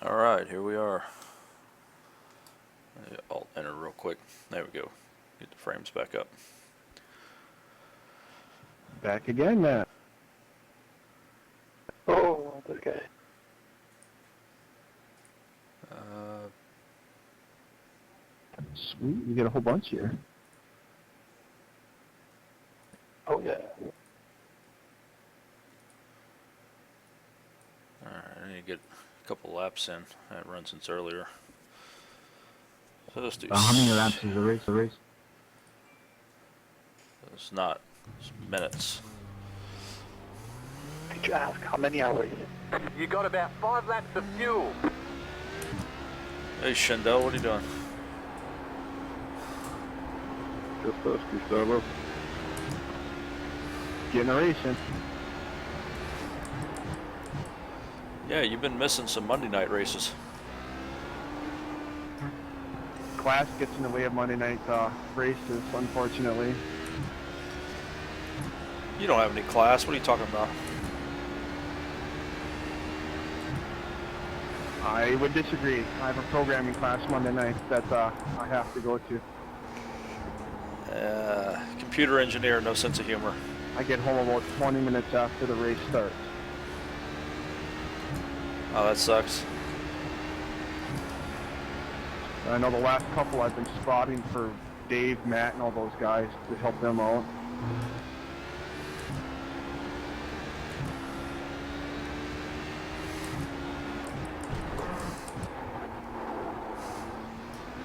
Alright, here we are. Alt enter real quick. There we go. Get the frames back up. Back again, Matt. Oh, okay. Sweet, you get a whole bunch here. Oh, yeah. Alright, I need to get a couple laps in. I haven't run since earlier. So let's do How many laps is the race? It's not. It's minutes. Did you ask how many hours? You got about 5 laps of fuel. Hey Shendel, what are you doing? Just us, Gustavo. Getting a racing. Yeah, you've been missing some Monday night races. Class gets in the way of Monday night races, unfortunately. You don't have any class. What are you talking about? I would disagree. I have a programming class Monday night that I have to go to. Computer engineer, no sense of humor. I get home about 20 minutes after the race starts. Oh, that sucks. I know the last couple I've been spotting for Dave, Matt, and all those guys to help them out.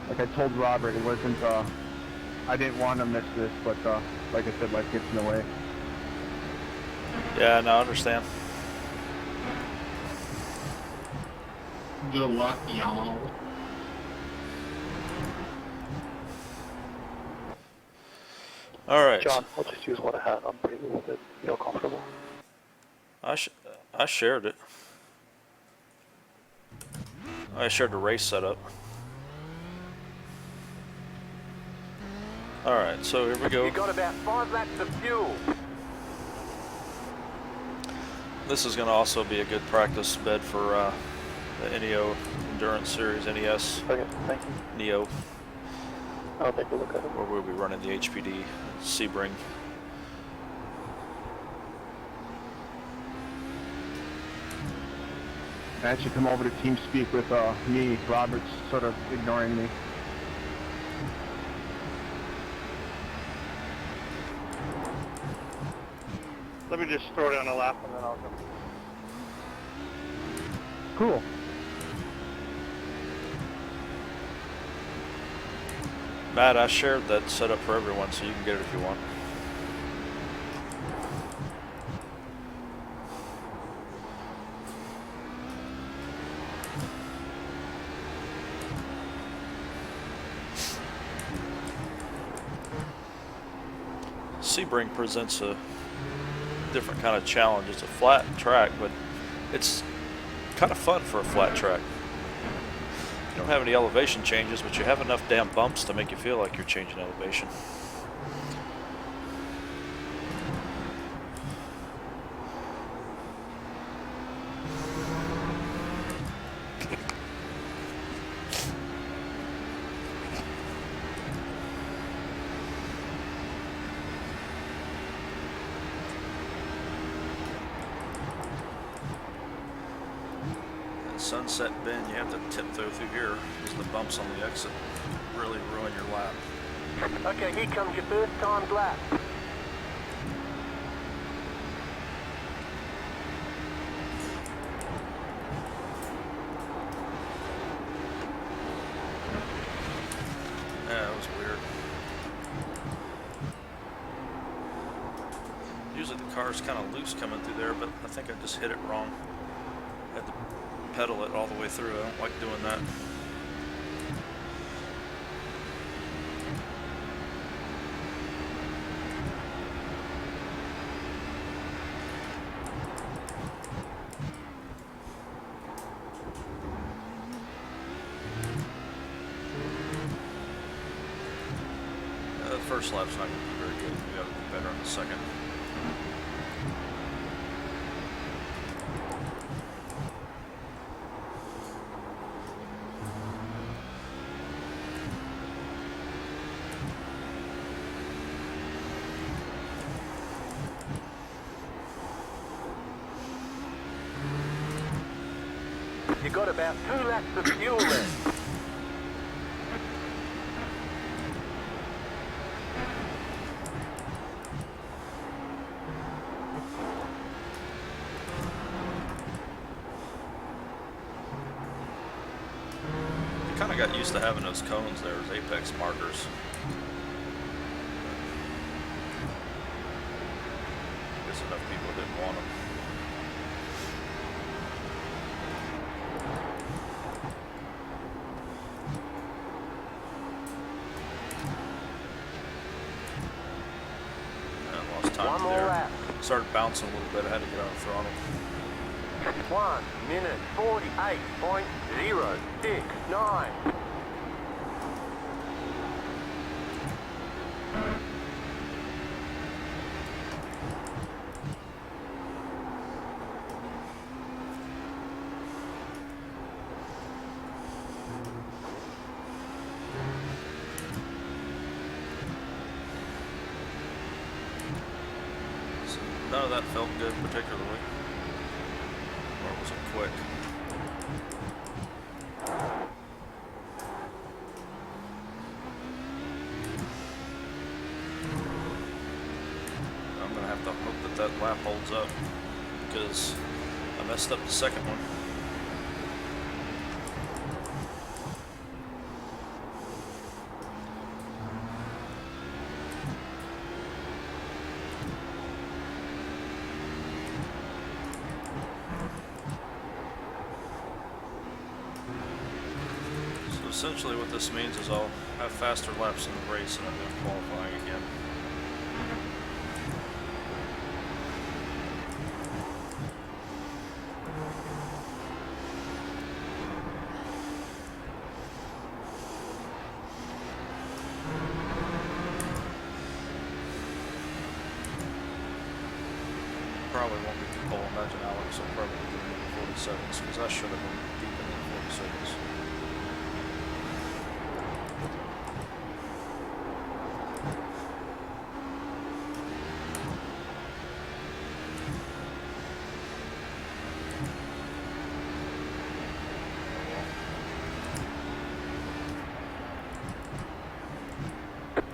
Like I told Robert, it wasn't, I didn't want to miss this, but like I said, life gets in the way. Yeah, no, I understand. Good luck, y'all. Alright. John, I'll just use what I had. I'm pretty with it. Feel comfortable? I shared it. I shared the race setup. Alright, so here we go. You got about 5 laps of fuel. This is going to also be a good practice bed for the NEO Endurance Series, NES, Okay, thank you. NEO, I'll take a look at it. where we'll be running the HPD Sebring. Matt should come over to TeamSpeak with me. Robert's sort of ignoring me. Let me just throw down a lap and then I'll go. Cool. Matt, I shared that setup for everyone, so you can get it if you want. Sebring presents a different kind of challenge. It's a flat track, but it's kind of fun for a flat track. You don't have any elevation changes, but you have enough damn bumps to make you feel like you're changing elevation. Sunset bend, you have to tiptoe through here because the bumps on the exit really ruin your lap. Okay, here comes your first timed lap. Yeah, that was weird. Usually the car's kind of loose coming through there, but I think I just hit it wrong. Had to pedal it all the way through. I don't like doing that. The first lap's not going to be very good. We got to be better on the second. You got about 2 laps of fuel left. I kind of got used to having those cones there as apex markers. I guess enough people didn't want them. I lost time One more there. lap. Started bouncing a little bit. I had to get on the throttle. 1 minute 48.069. So none of that felt good particularly. Or was it quick? I'm gonna have to hope that that lap holds up because I messed up the second one. So essentially what this means is I'll have faster laps in the race and I'm going to qualifying again. Probably won't be the pole. Imagine Alex will probably be in the 47s because I should have been deep in the 46s.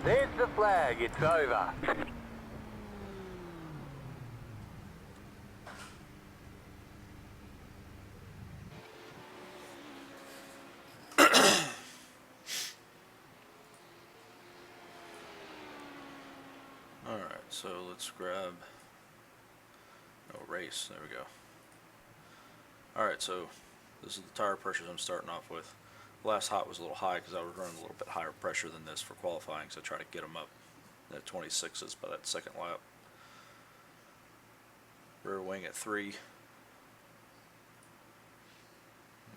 There's the flag. It's over. Alright, so let's grab race. There we go. Alright, so this is the tire pressures I'm starting off with. Last hot was a little high because I was running a little bit higher pressure than this for qualifying, so I try to get them up at 26s by that second lap. Rear wing at 3.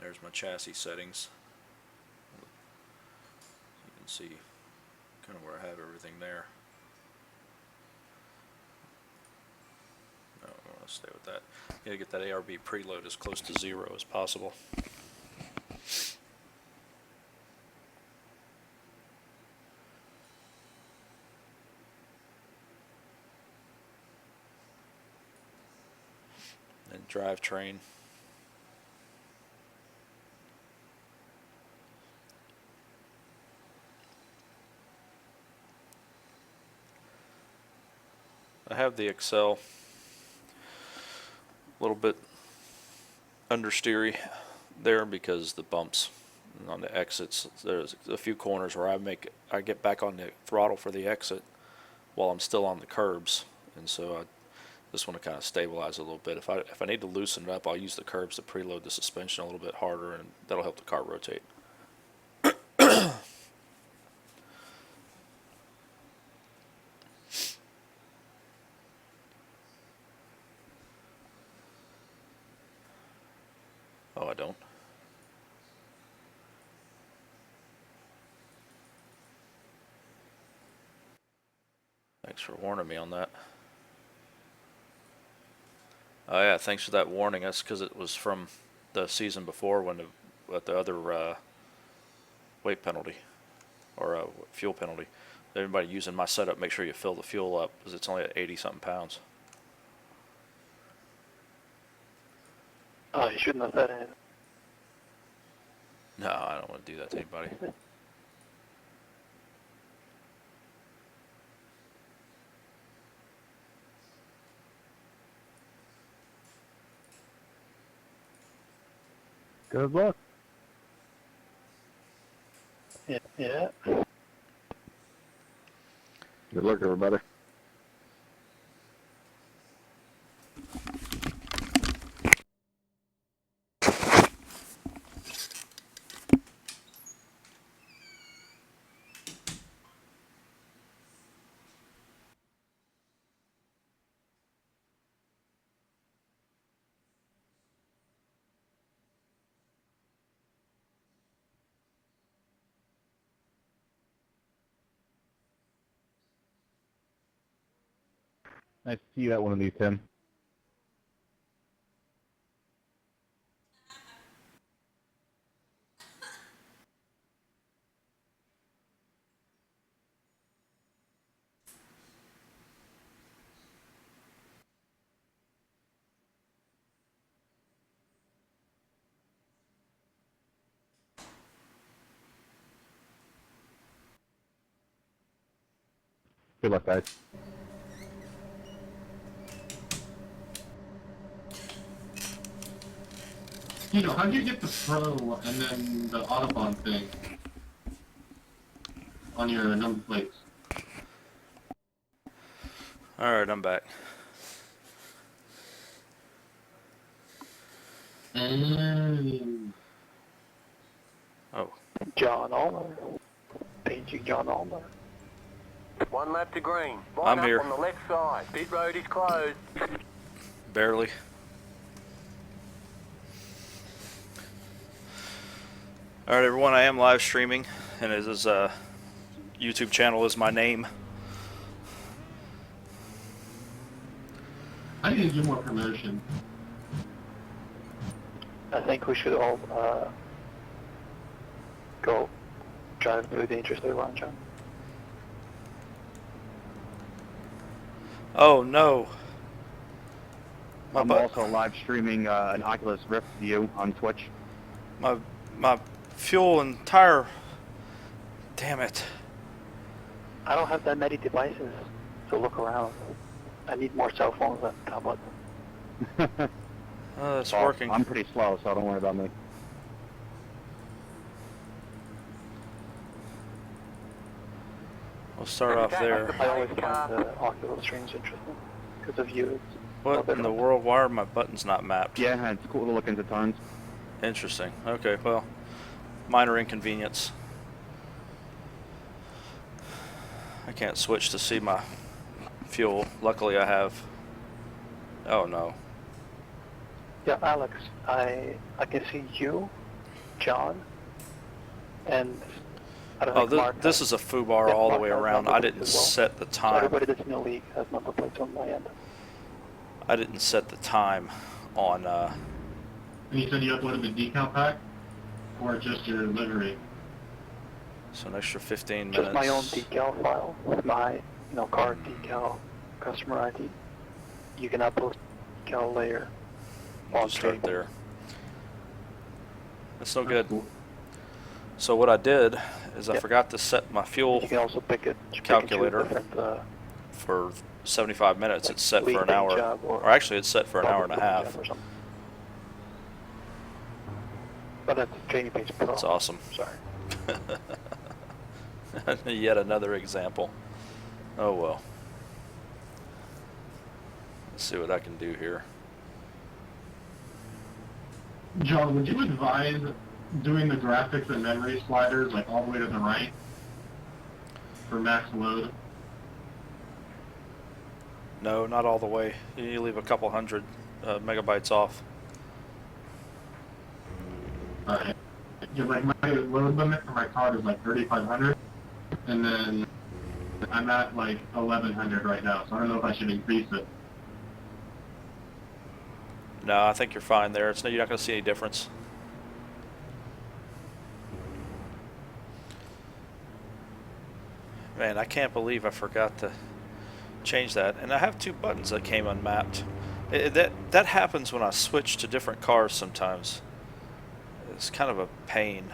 There's my chassis settings. You can see kind of where I have everything there. No, I want to stay with that. Gotta get that ARB preload as close to 0 as possible. And drivetrain. I have the Excel a little bit understeery there because the bumps on the exits, there's a few corners where I get back on the throttle for the exit while I'm still on the curbs, and so I just want to kind of stabilize a little bit. If I need to loosen it up, I'll use the curbs to preload the suspension a little bit harder, and that'll help the car rotate. Oh, I don't. Thanks for warning me on that. Oh yeah, thanks for that warning. That's because it was from the season before when the other weight penalty or fuel penalty. Everybody using my setup, make sure you fill the fuel up because it's only at 80-something pounds. Oh, you shouldn't have that in. No, I don't want to do that to anybody. Good luck. Yeah. Yeah. Good luck, everybody. Nice to see you at one of these, Tim. Good luck, guys. You know, how do you get the Pro and then the Autobahn thing on your number plates? Alright, I'm back. And Oh, John Allmer. Paging John Allmer. 1 lap to green. Line I'm up here. on the left side. Pit road is closed. barely. Alright, everyone, I am live streaming, and it is YouTube channel is my name. I need to do more promotion. I think we should all go drive through dangerously around, John. Oh no. My I'm butt, also live streaming an Oculus Rift view on Twitch. my fuel and tire. Damn it. I don't have that many devices to look around. I need more cell phones and tablets. Oh, it's Well, working. I'm pretty slow, so don't worry about me. We'll start off there. I always find the Oculus streams interesting because of you. It's What in the world? Why are my buttons not mapped? Yeah, it's cool to look into tons. Interesting. Okay, well, minor inconvenience. I can't switch to see my fuel. Luckily I have... Oh no. Yeah, Alex, I can see you, John, and I don't Oh, think Mark this has- is a foobar yeah, all the Mark way has around. number I plates didn't as well. set the So time. everybody that's in the league has number plates on my end. I didn't set the time on... And you said you uploaded the decal pack? Or just your livery? So an extra 15 minutes. Just my own decal file with my, car decal, customer ID. You can upload decal layer. We'll on just start table. there. That's no That's good. cool. So what I did is I Yep. forgot to set my fuel You can also pick it. calculator Different, for 75 minutes. like It's set lead for an paint hour. job Or actually it's set for an hour and a bubble paint half. job or something. But that's Janie Paints Pro. That's awesome. Sorry. Yet another example. Oh well. Let's see what I can do here. John, would you advise doing the graphics and memory sliders like all the way to the right for max load? No, not all the way. You leave a couple hundred megabytes off. Alright. Yeah, like my load limit for my card is like 3,500, and then I'm at like 1,100 right now, so I don't know if I should increase it. No, I think you're fine there. You're not going to see any difference. Man, I can't believe I forgot to change that. And I have two buttons that came unmapped. That happens when I switch to different cars sometimes. It's kind of a pain.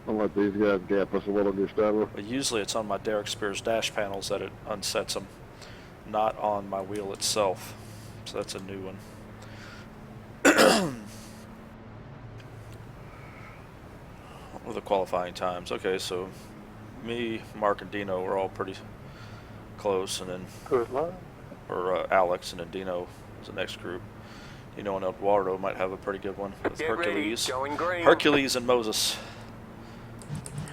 I'll let these guys gap us a little, Gustavo. But usually it's on my Derek Spears dash panels that it unsets them, not on my wheel itself. So that's a new one. What were the qualifying times? Okay, so me, Mark, and Dino were all pretty close, and then Good luck. Alex, and then Dino was the next group. Dino and Eduardo might have a pretty good one with Get ready, Hercules. going green. Hercules and Moses.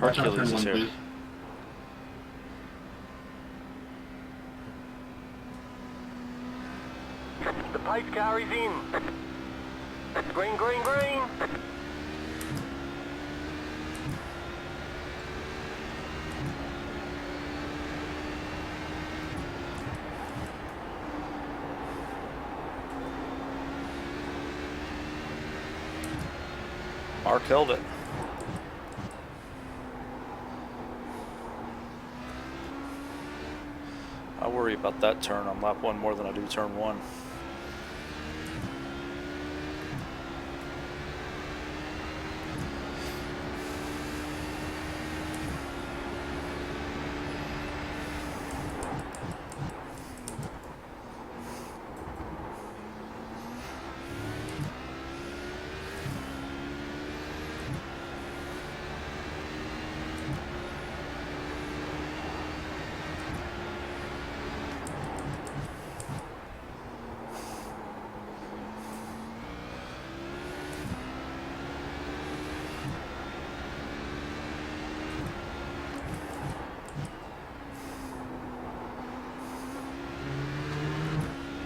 Watch out, Hercules turn is one, here. please. The pace car is in. Green, green, green. Mark held it. I worry about that turn on lap 1 more than I do turn 1.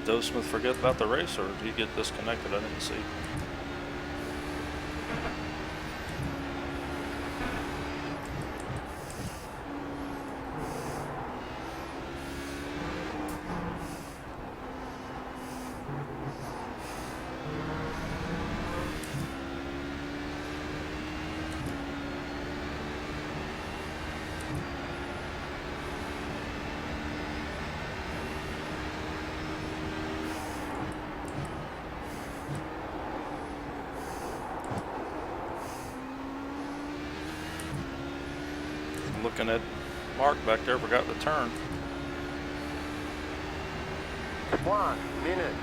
Dove Smith forget about the race, or did he get disconnected? I didn't see. Looking at Mark back there, forgot the turn. 1 minute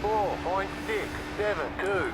54.672.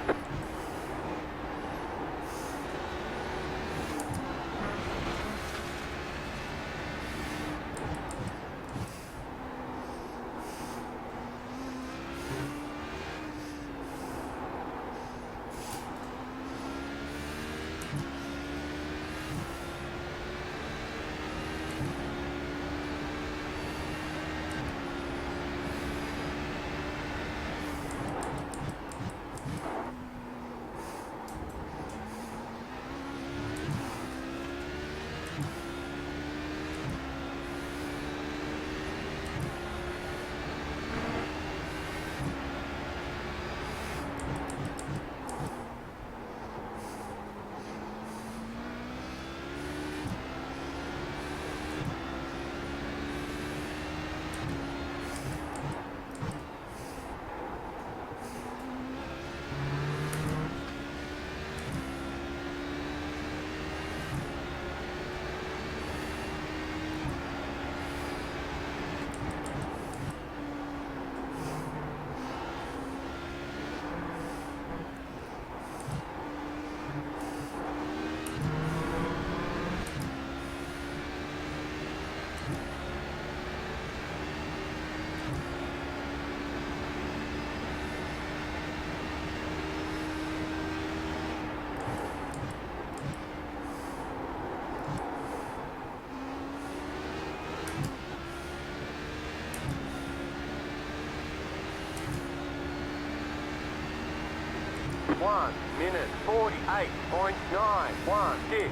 One minute 48.916.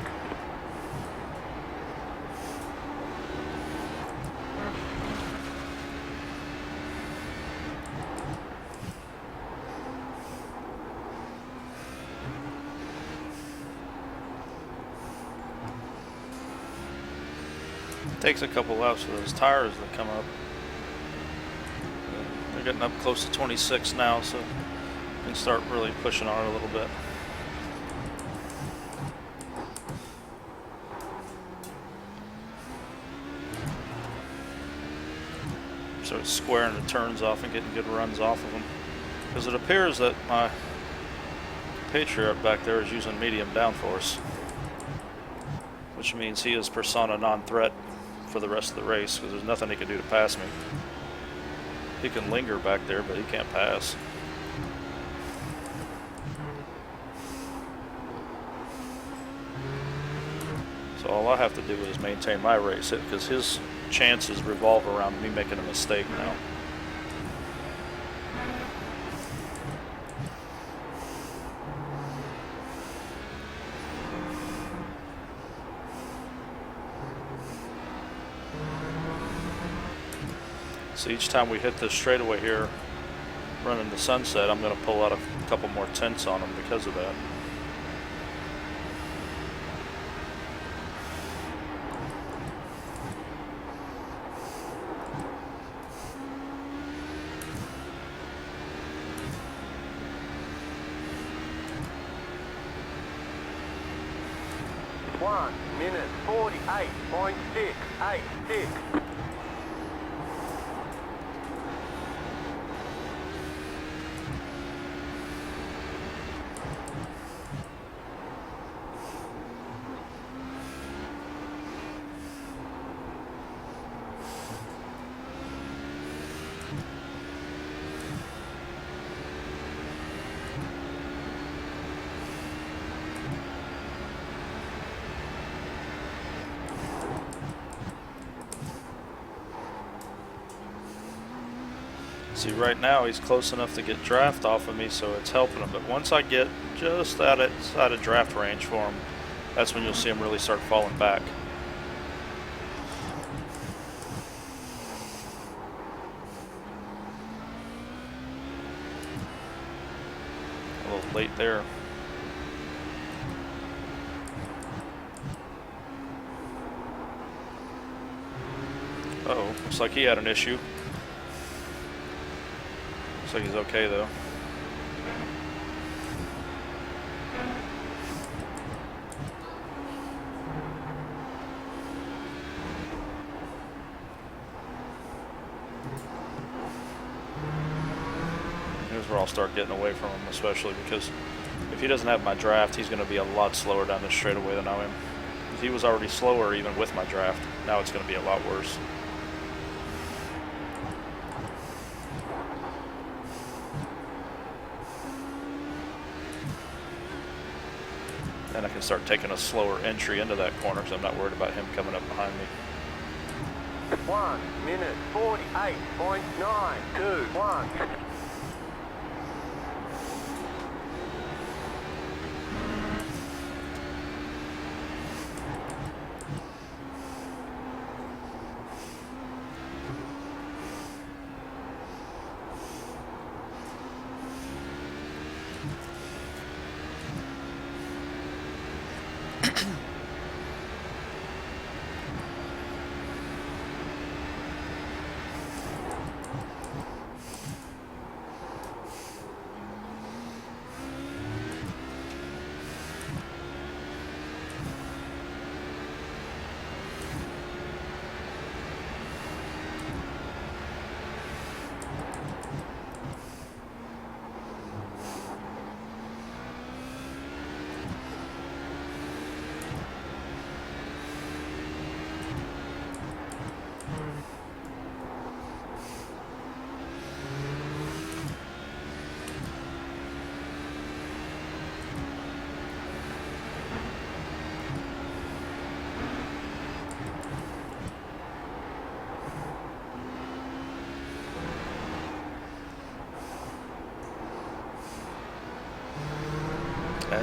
Takes a couple laps for those tires that come up. They're getting up close to 26 now, so can start really pushing on it a little bit. So it's squaring the turns off and getting good runs off of them. Because it appears that my Patriot back there is using medium downforce, which means he is persona non-threat for the rest of the race, because there's nothing he can do to pass me. He can linger back there, but he can't pass. So all I have to do is maintain my race hit, because his chances revolve around me making a mistake now. So each time we hit this straightaway here, running the sunset, I'm going to pull out a couple more tenths on him because of that. One minute 48.686. See, right now he's close enough to get draft off of me, so it's helping him. But once I get just outside of draft range for him, that's when you'll see him really start falling back. A little late there. Uh-oh, looks like he had an issue. Looks like he's okay though. Here's where I'll start getting away from him, especially because if he doesn't have my draft, he's going to be a lot slower down this straightaway than I am. He was already slower even with my draft. Now it's going to be a lot worse. And I can start taking a slower entry into that corner because I'm not worried about him coming up behind me. 1 minute 48.921.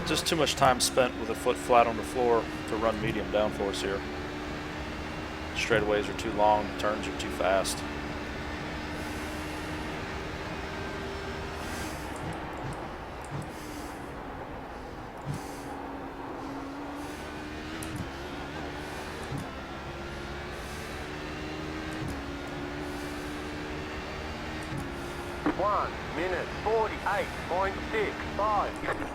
Just too much time spent with a foot flat on the floor to run medium downforce here. Straightaways are too long, the turns are too fast. One minute 48.65.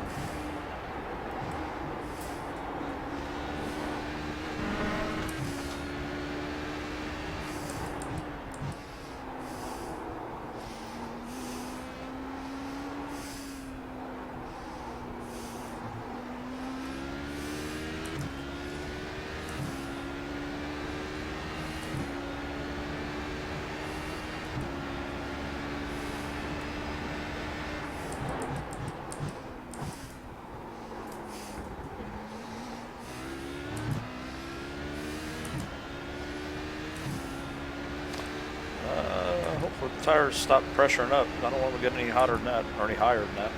tires stop pressuring up. I don't want to get any hotter than that, or any higher than that.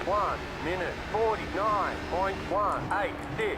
One minute 49.186.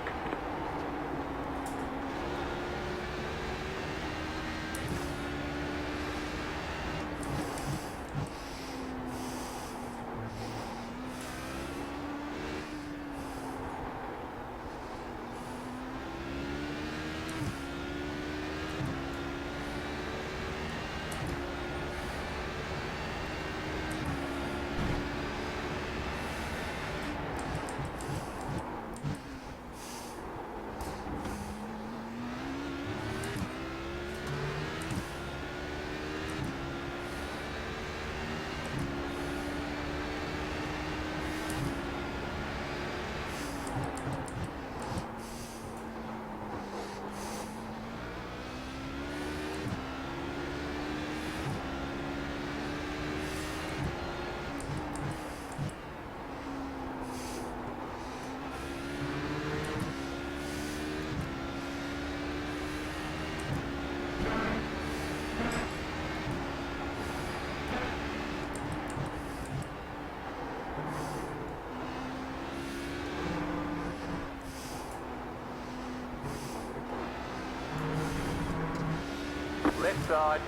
Left side.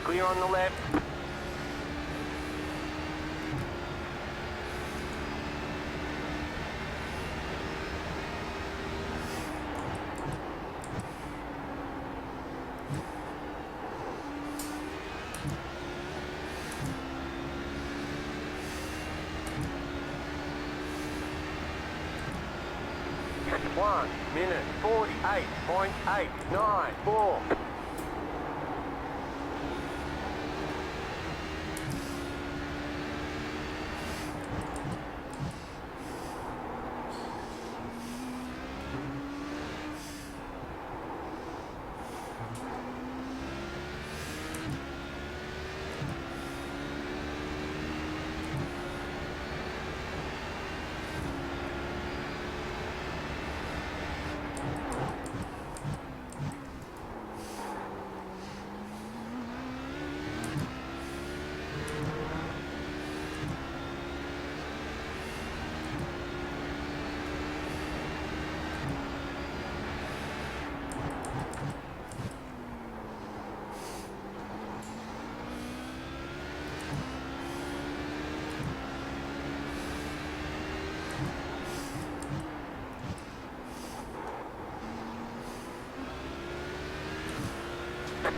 Clear on the left. One minute 48.894.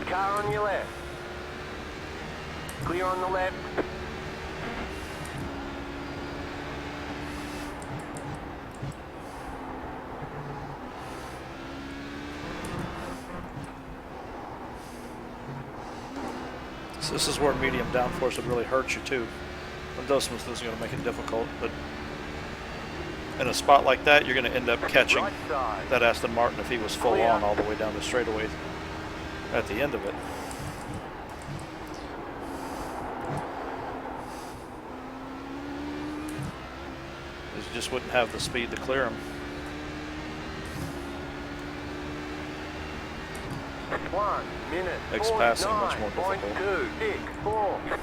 Car on your left. Clear on the left. So this is where medium downforce would really hurt you too. Endosement is going to make it difficult, but in a spot like that, you're going to end up catching Right side. that Aston Martin if he was full Clear. on all the way down the straightaway at the end of it. You just wouldn't have the speed to clear him. 1 minute Makes passing much more difficult. 49.264.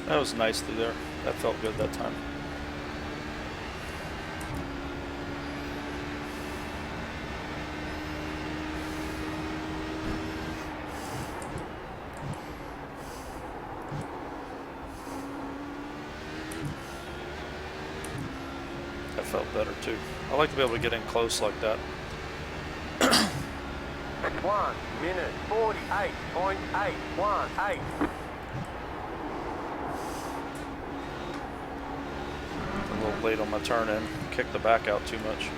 That was nice through there. That felt good that time. That felt better too. I like to be able to get in close like that. 1 minute 48.818. A little late on my turn in. Kicked the back out too much.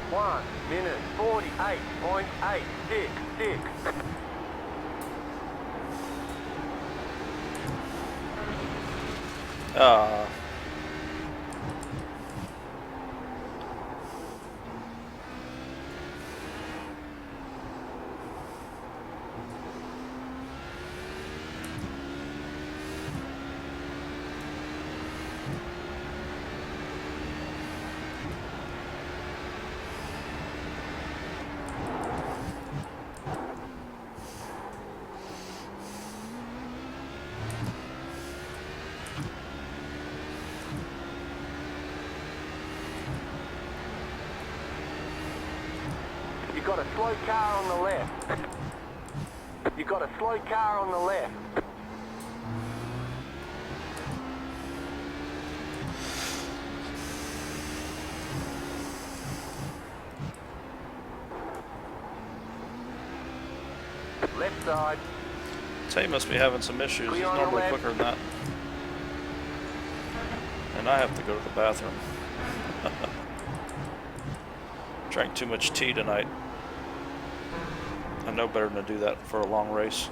One minute 48.866. You got a slow car on the left. You got a slow car on the left. Left side. Tay must be having some issues. He's Clear on the normally left. quicker than that. And I have to go to the bathroom. Drank too much tea tonight. I know better than to do that for a long race.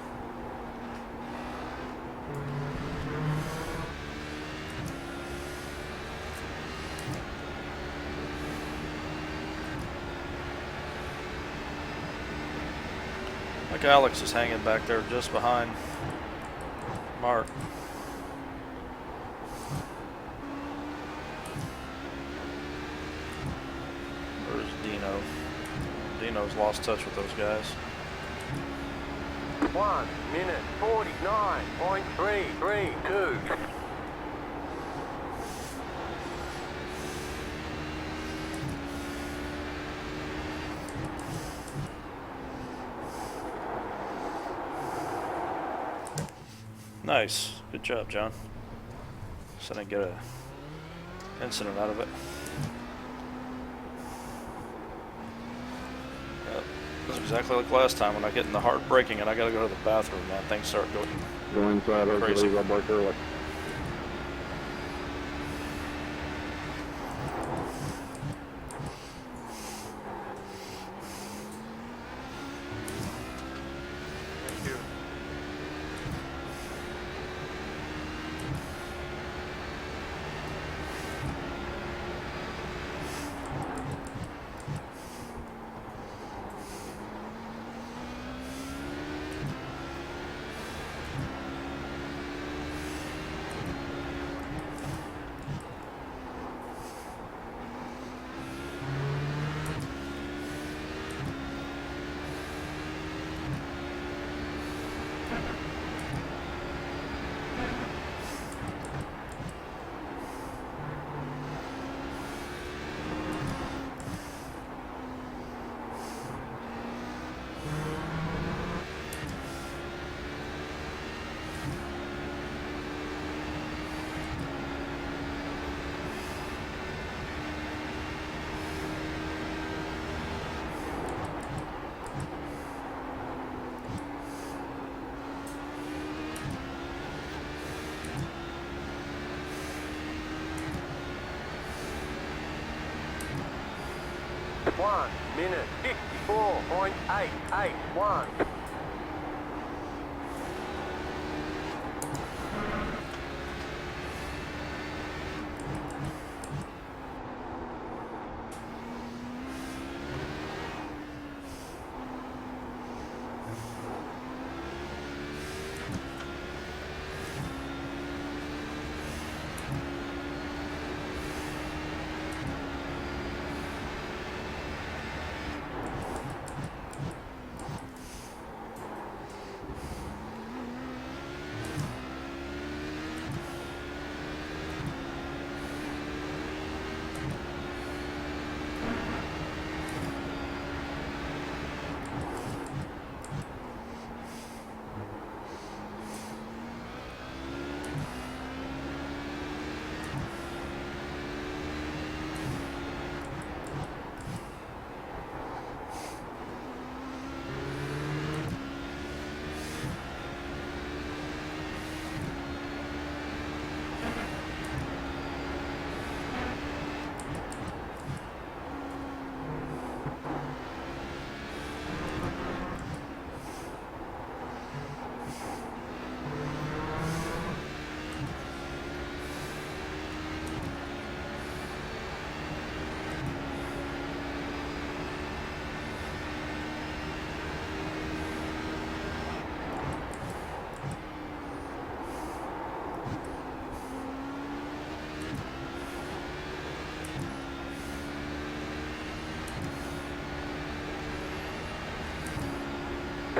Like Alex is hanging back there just behind Mark. Where's Dino? Dino's lost touch with those guys. 1 minute 49.332. Nice. Good job, John. So I didn't get a incident out of it. Yep. It was exactly like last time when I get in the hard braking and I gotta go to the bathroom, man. Things start going. Go inside, hopefully Crazy. I'll break early. Thank you. 1 minute 54.881.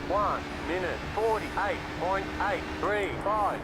One minute 48.835.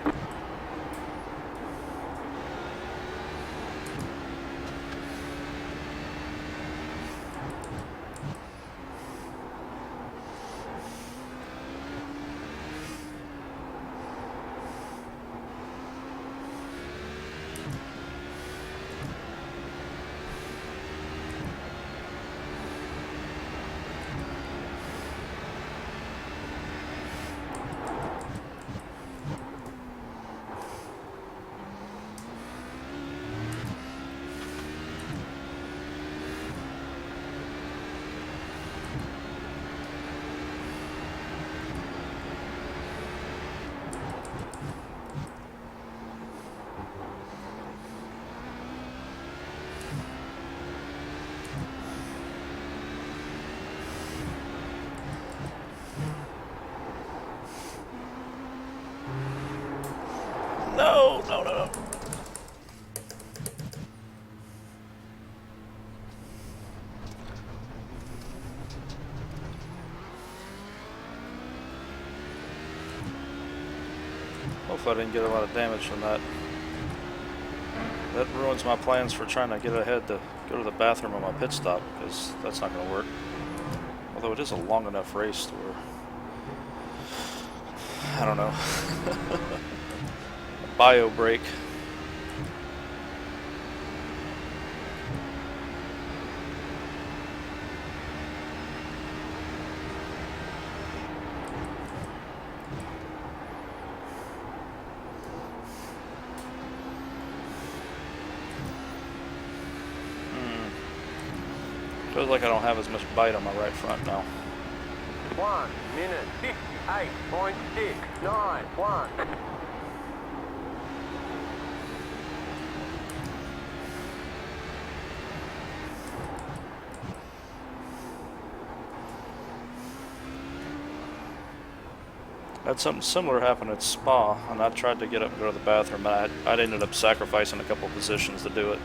No, no, no, no. Hopefully I didn't get a lot of damage from that. That ruins my plans for trying to get ahead to go to the bathroom on my pit stop, because that's not going to work. Although it is a long enough race to where, I don't know. Bio break. Feels like I don't have as much bite on my right front now. 1 minute 58.691. Had something similar happen at Spa, and I tried to get up and go to the bathroom, and I ended up sacrificing a couple positions to do it.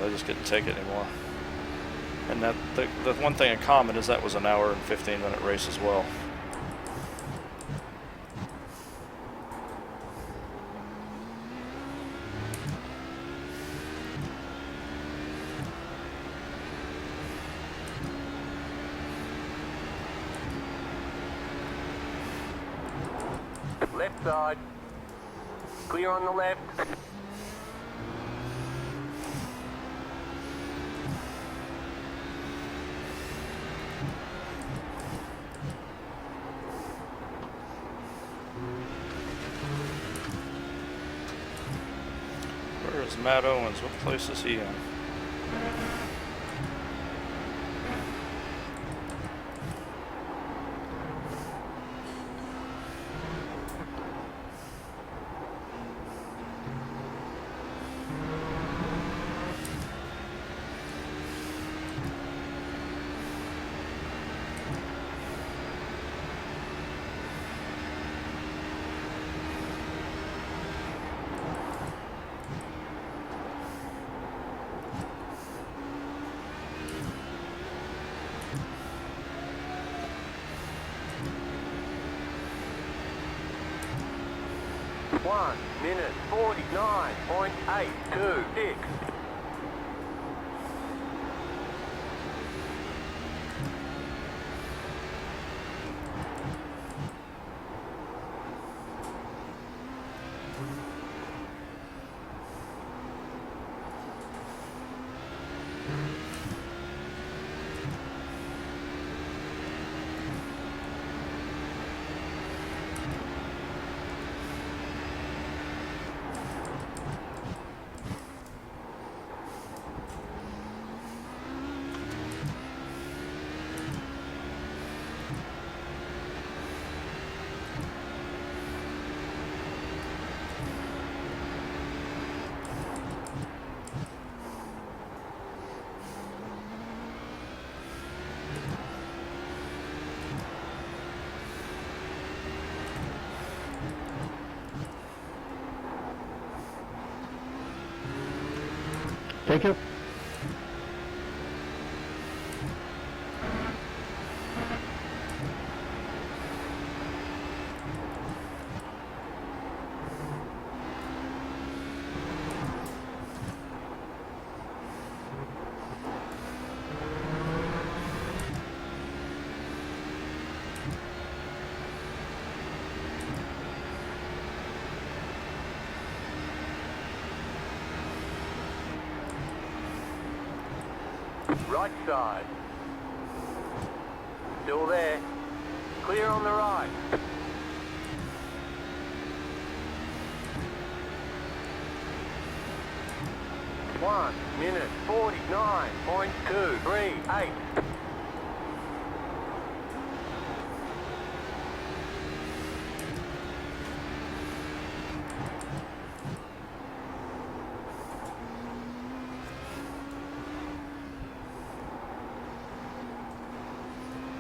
I just couldn't take it anymore. And that the one thing in common is that was an hour and 15-minute race as well. Left side. Clear on the left. Where is Matt Owens? What place is he in? 1 minute 49.826. Thank you. Right side. Still there. Clear on the right. One minute 49.238.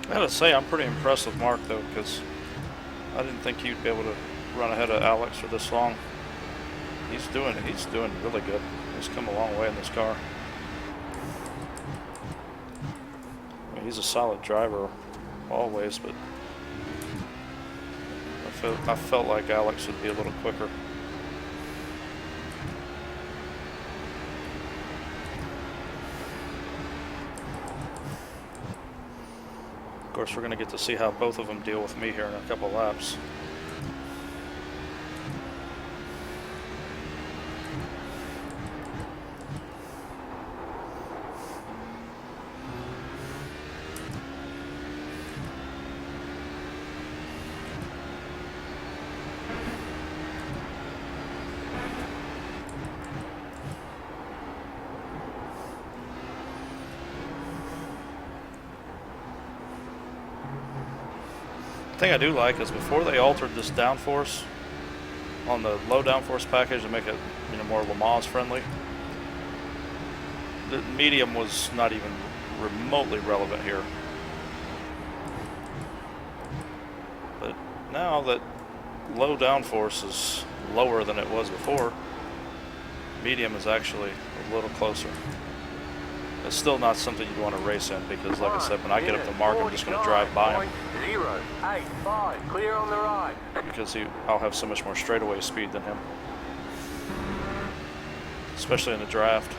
I gotta say, I'm pretty impressed with Mark though, because I didn't think he'd be able to run ahead of Alex for this long. He's doing really good. He's come a long way in this car. I mean, he's a solid driver always, but I felt like Alex would be a little quicker. Of course, we're going to get to see how both of them deal with me here in a couple laps. The thing I do like is before they altered this downforce on the low downforce package to make it, you know, more Le Mans friendly, the medium was not even remotely relevant here. But now that low downforce is lower than it was before, medium is actually a little closer. It's still not something you'd want to race in because, like I said, when I get up to Mark, I'm just going to drive by him. 0.085, clear on the right. Because I'll have so much more straightaway speed than him. Especially in the draft.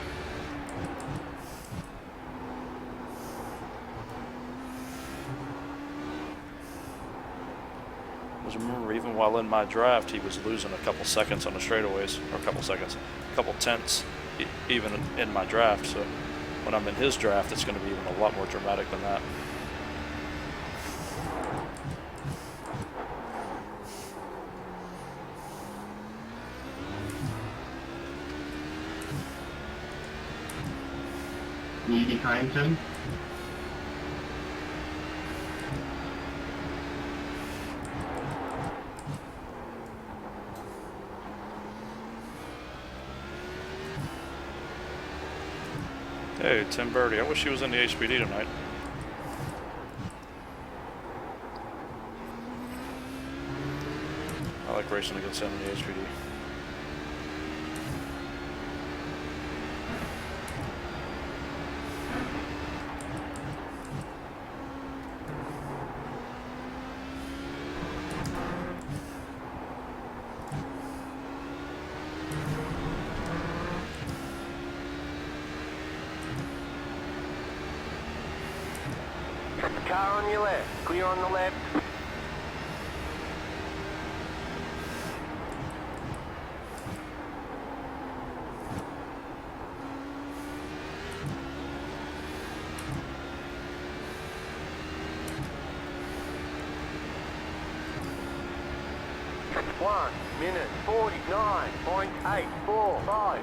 Because remember, even while in my draft, he was losing a couple seconds on the straightaways, or a couple tenths, even in my draft. So when I'm in his draft, it's going to be even a lot more dramatic than that. Me behind him. Hey, Tim Birdie, I wish he was in the HPD tonight. I like racing against him in the HPD. Car on your left. Clear on the left. One minute 49.845.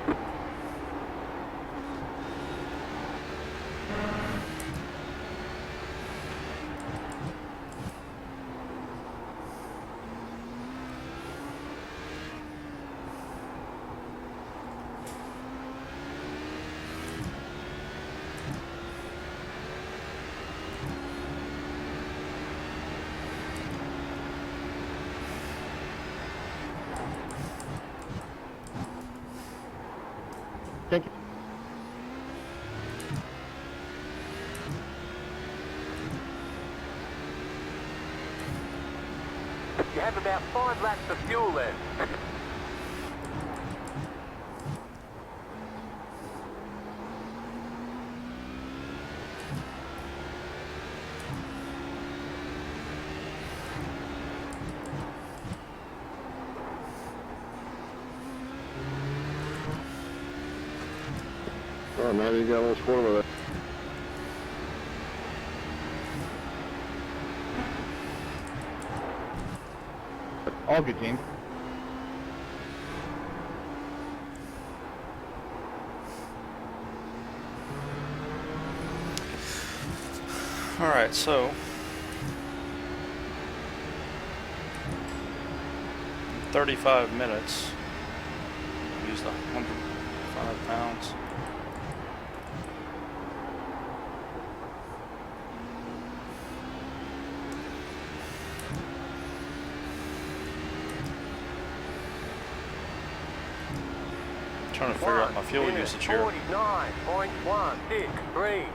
Thank you. You have about 5 laps of fuel left. Oh, now you got almost 4 of that. All good, team. All right, so 35 minutes. Used 105 pounds. Trying to figure out my fuel usage here. 49.163.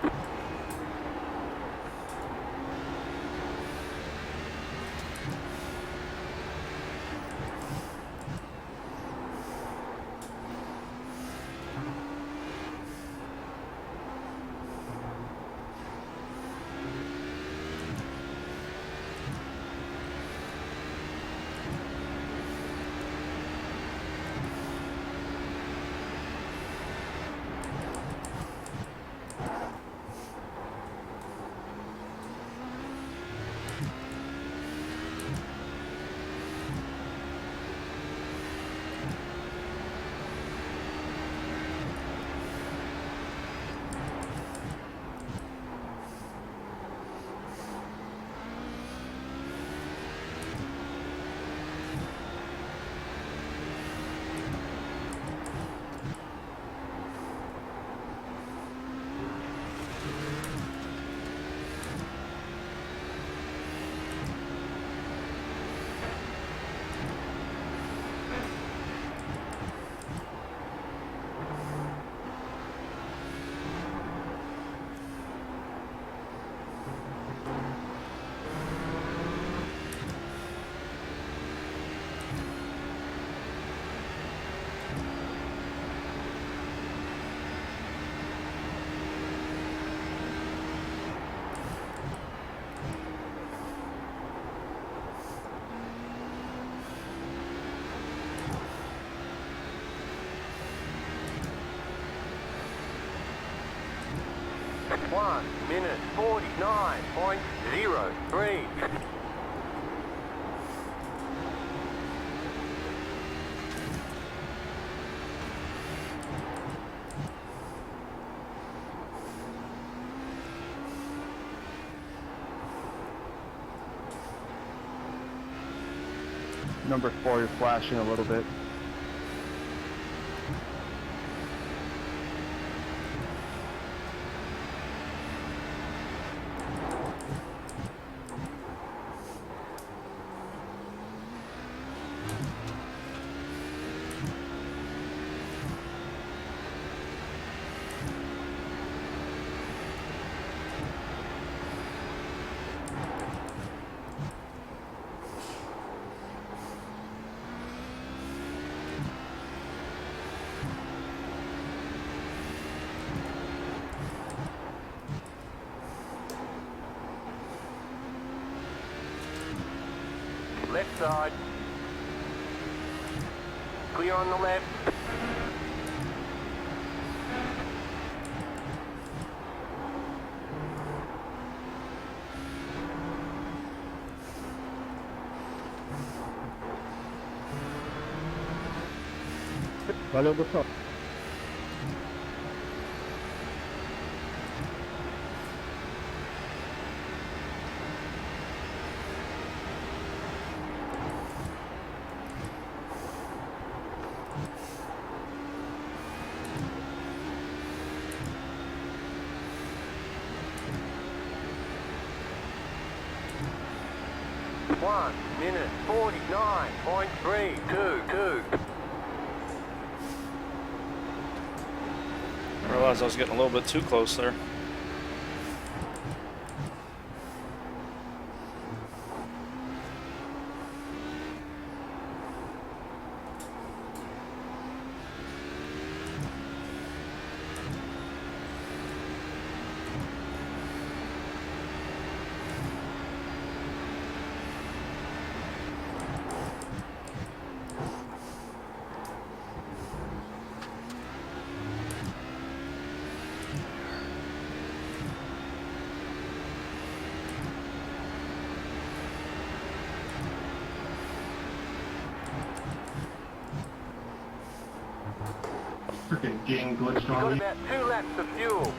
One minute 49.03. Number 4, you're flashing a little bit. side. Clear on the left. Valeu, pessoal. One minute 49.322. I realized I was getting a little bit too close there. Freaking game glitched Got on me. about 2 laps of fuel.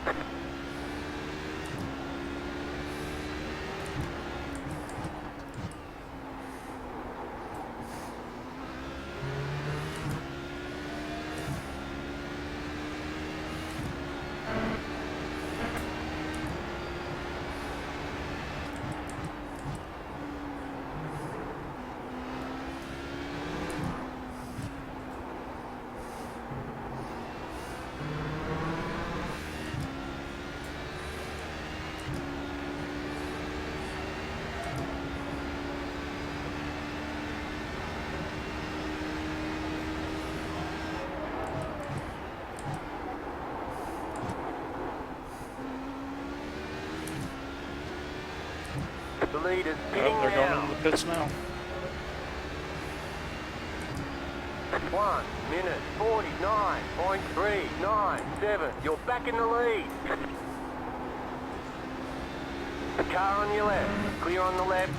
The leader's pitting Oh, they're going now. into the pits now. 1 minute 49.397. You're back in the lead. Car on your left. Clear on the left.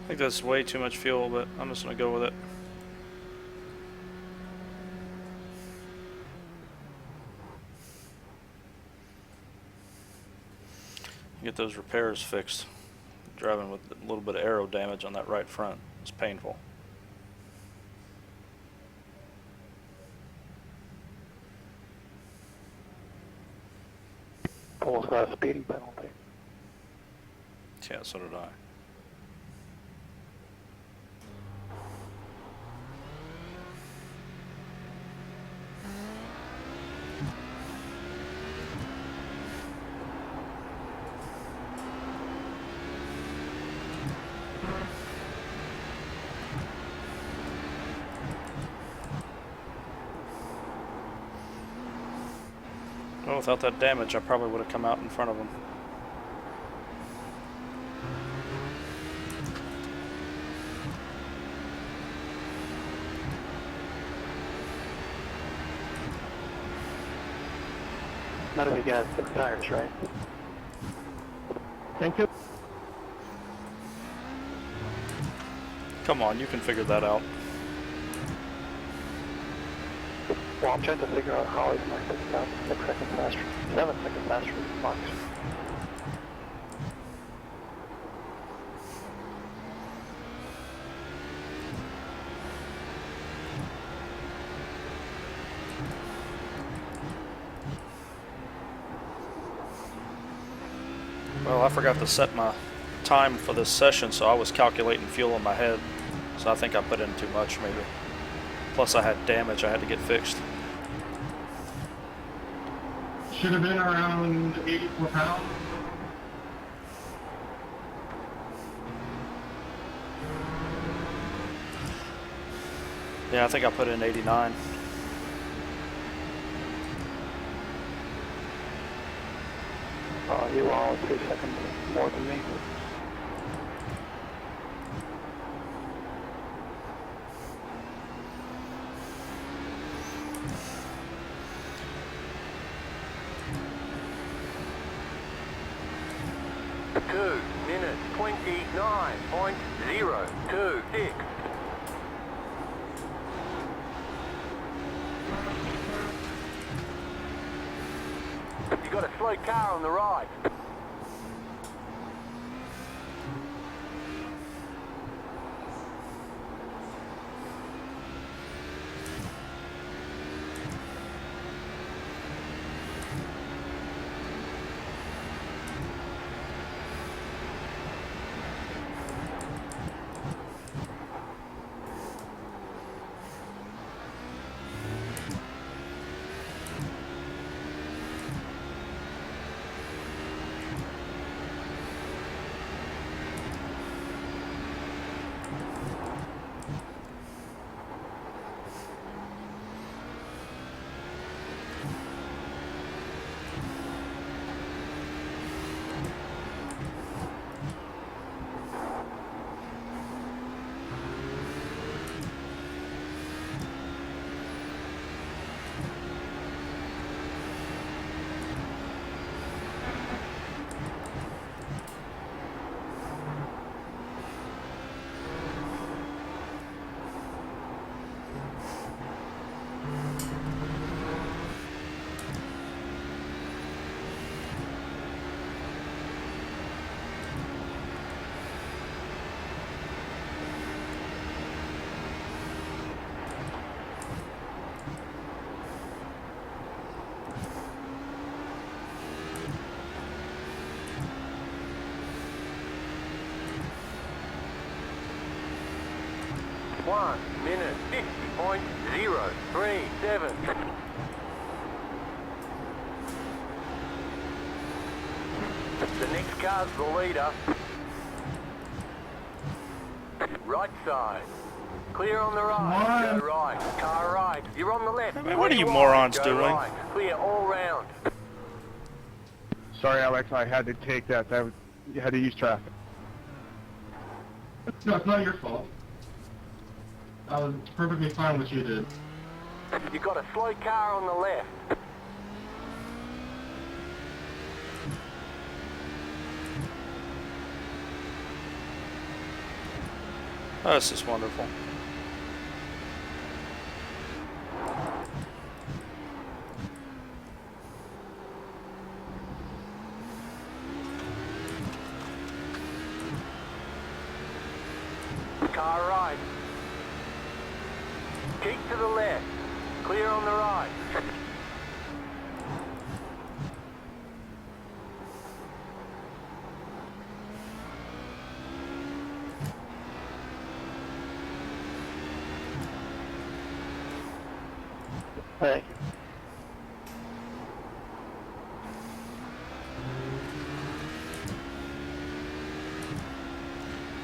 I think that's way too much fuel, but I'm just going to go with it. Get those repairs fixed. Driving with a little bit of aero damage on that right front. It's painful. Almost got a speeding penalty. Yeah, so did I. Well, without that damage, I probably would have come out in front of him. None of you guys took tires, right? Thank you. Come on, you can figure that out. Well, I'm trying to figure out how is my 6 seconds faster, 7 seconds faster than Max. Well, I forgot to set my time for this session, so I was calculating fuel in my head. So I think I put in too much, maybe. Plus I had damage I had to get fixed. Should have been around 84 pounds. Yeah, I think I put in 89. You are 3 seconds more than me. Two minutes 29.026. You got a slow car on the right. One minute 50.037. The next car's the leader. Right side. Clear on the right. Go right. Car right. You're on the left. I mean, what are you Wide, morons go doing? Right. Clear all round. Sorry, Alex, I had to take that. You had to use traffic. No, it's not your fault. I was perfectly fine what you did. You got a slow car on the left. Oh, this is wonderful. Car right. Keep to the left. Clear on the right. Thank you.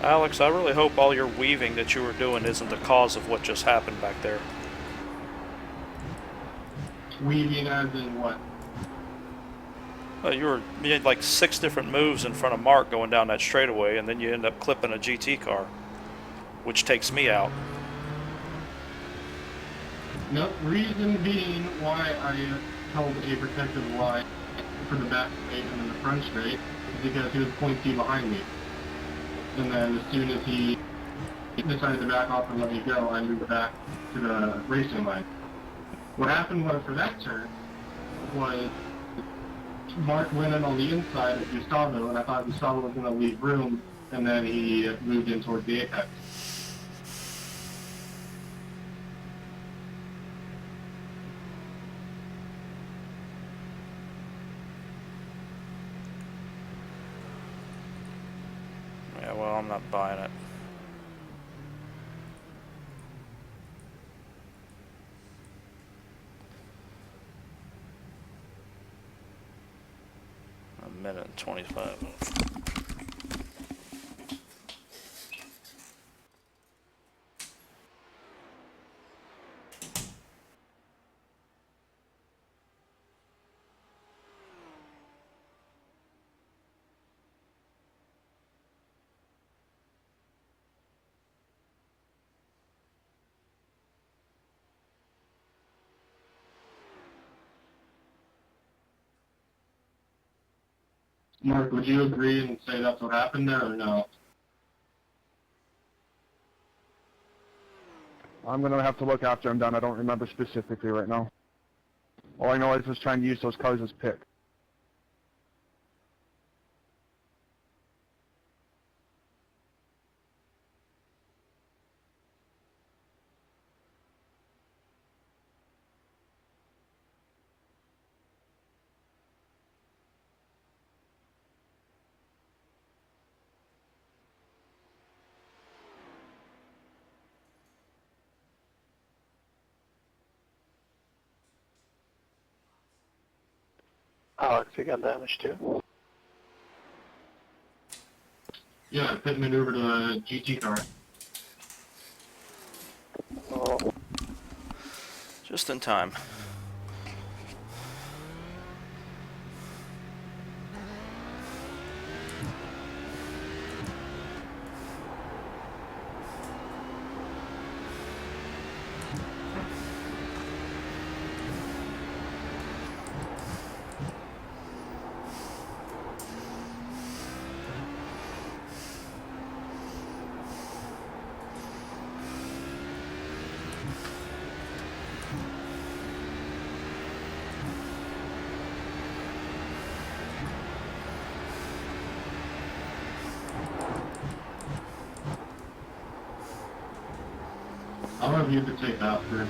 Alex, I really hope all your weaving that you were doing isn't the cause of what just happened back there. Weaving as in what? You had like 6 different moves in front of Mark going down that straightaway, and then you end up clipping a GT car, which takes me out. No, reason being why I held a protective line for the back straight and then the front straight is because he was 0.2 behind me. And then as soon as he decided to back off and let me go, I moved back to the racing line. What happened was for that turn was Mark went in on the inside of Gustavo, and I thought Gustavo was going to leave room, and then he moved in towards the apex. Yeah, well, I'm not buying it. A minute and 25. Mark, would you agree and say that's what happened there, or no? I'm gonna have to look after I'm done. I don't remember specifically right now. All I know is just trying to use those cars as pick. Alex, you got damage too? Yeah, pit maneuvered a GT car. Oh, Just in time. I'll review the tape after.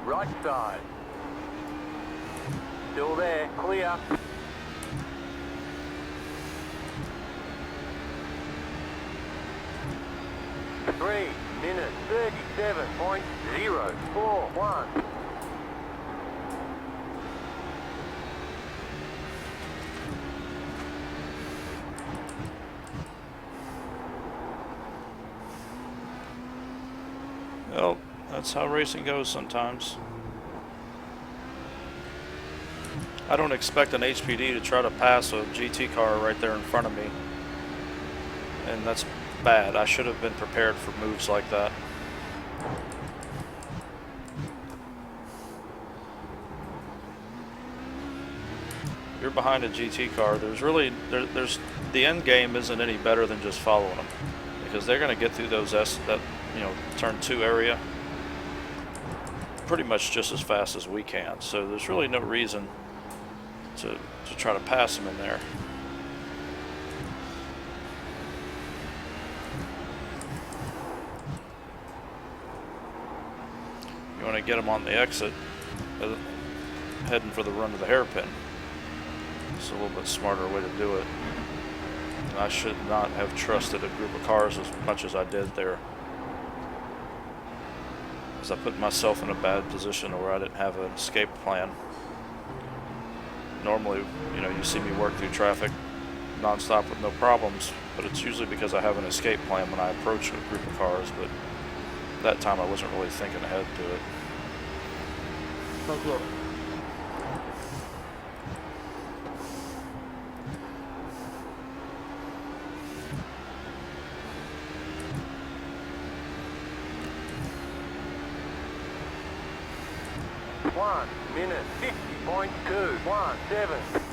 Right side. Still there, clear. Three minutes 37.041. Well, that's how racing goes sometimes. I don't expect an HPD to try to pass a GT car right there in front of me. And that's bad. I should have been prepared for moves like that. You're behind a GT car. There's really, there's the end game isn't any better than just following them, because they're going to get through those turn 2 area pretty much just as fast as we can. So there's really no reason to try to pass them in there. You want to get them on the exit, heading for the run to the hairpin. It's a little bit smarter way to do it. And I should not have trusted a group of cars as much as I did there, because I put myself in a bad position where I didn't have an escape plan. Normally, you see me work through traffic non-stop with no problems, but it's usually because I have an escape plan when I approach a group of cars, but that time I wasn't really thinking ahead to it. Thank you. One minute 50.217.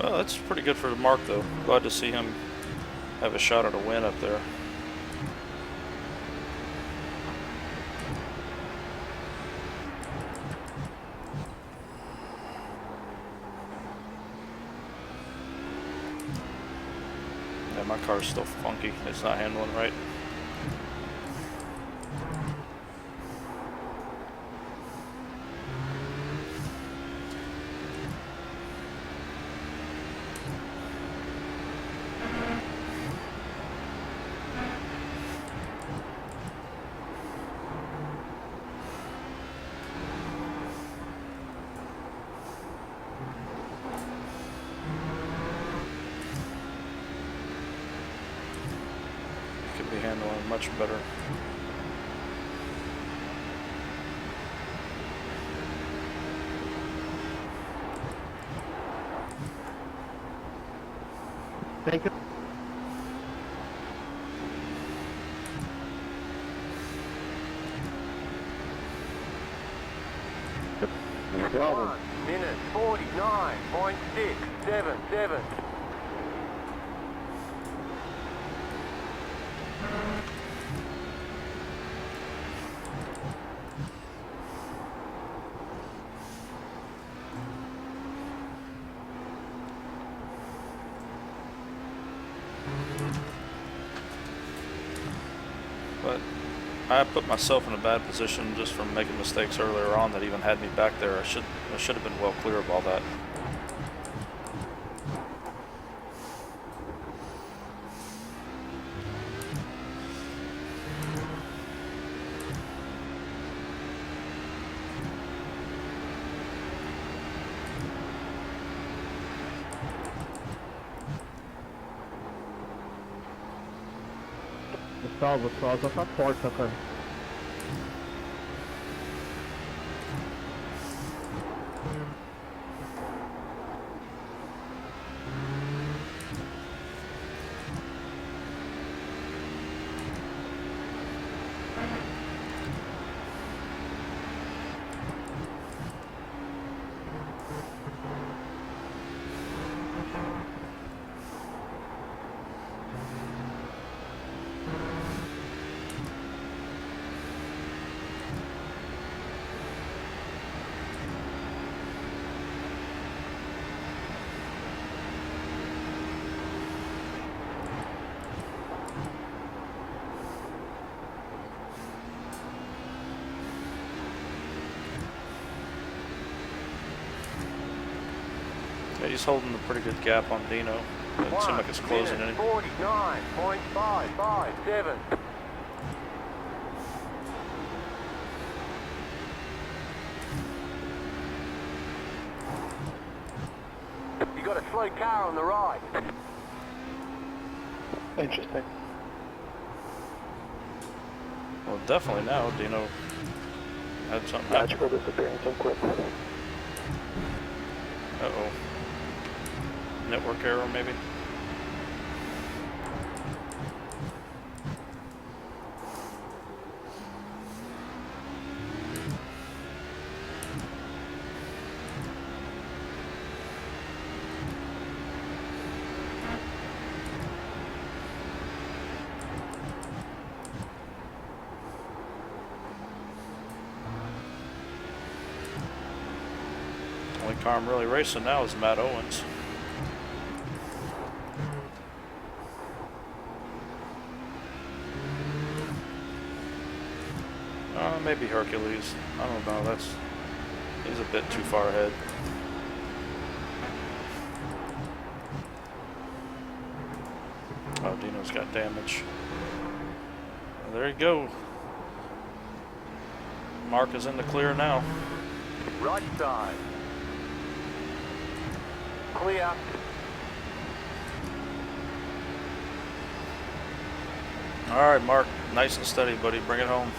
Well, that's pretty good for the Mark, though. Glad to see him have a shot at a win up there. Yeah, my car's still funky. It's not handling right. Could be handling much better. Thank you. No problem. 1 minute 49.677. But I put myself in a bad position just from making mistakes earlier on that even had me back there. I should have been well clear of all that. Salvo, só essa porta, cara. He's holding a pretty good gap on Dino. Doesn't seem like it's closing any. 49.557. You got a slow car on the right. Interesting. Well, definitely now Dino had something happen. Magical disappearing so quick. Uh-oh. Network error, maybe? Only car I'm really racing now is Matt Owens. Maybe Hercules. I don't know. He's a bit too far ahead. Oh, Dino's got damage. Well, there you go. Mark is in the clear now. Right side. Clear. All right, Mark. Nice and steady, buddy. Bring it home.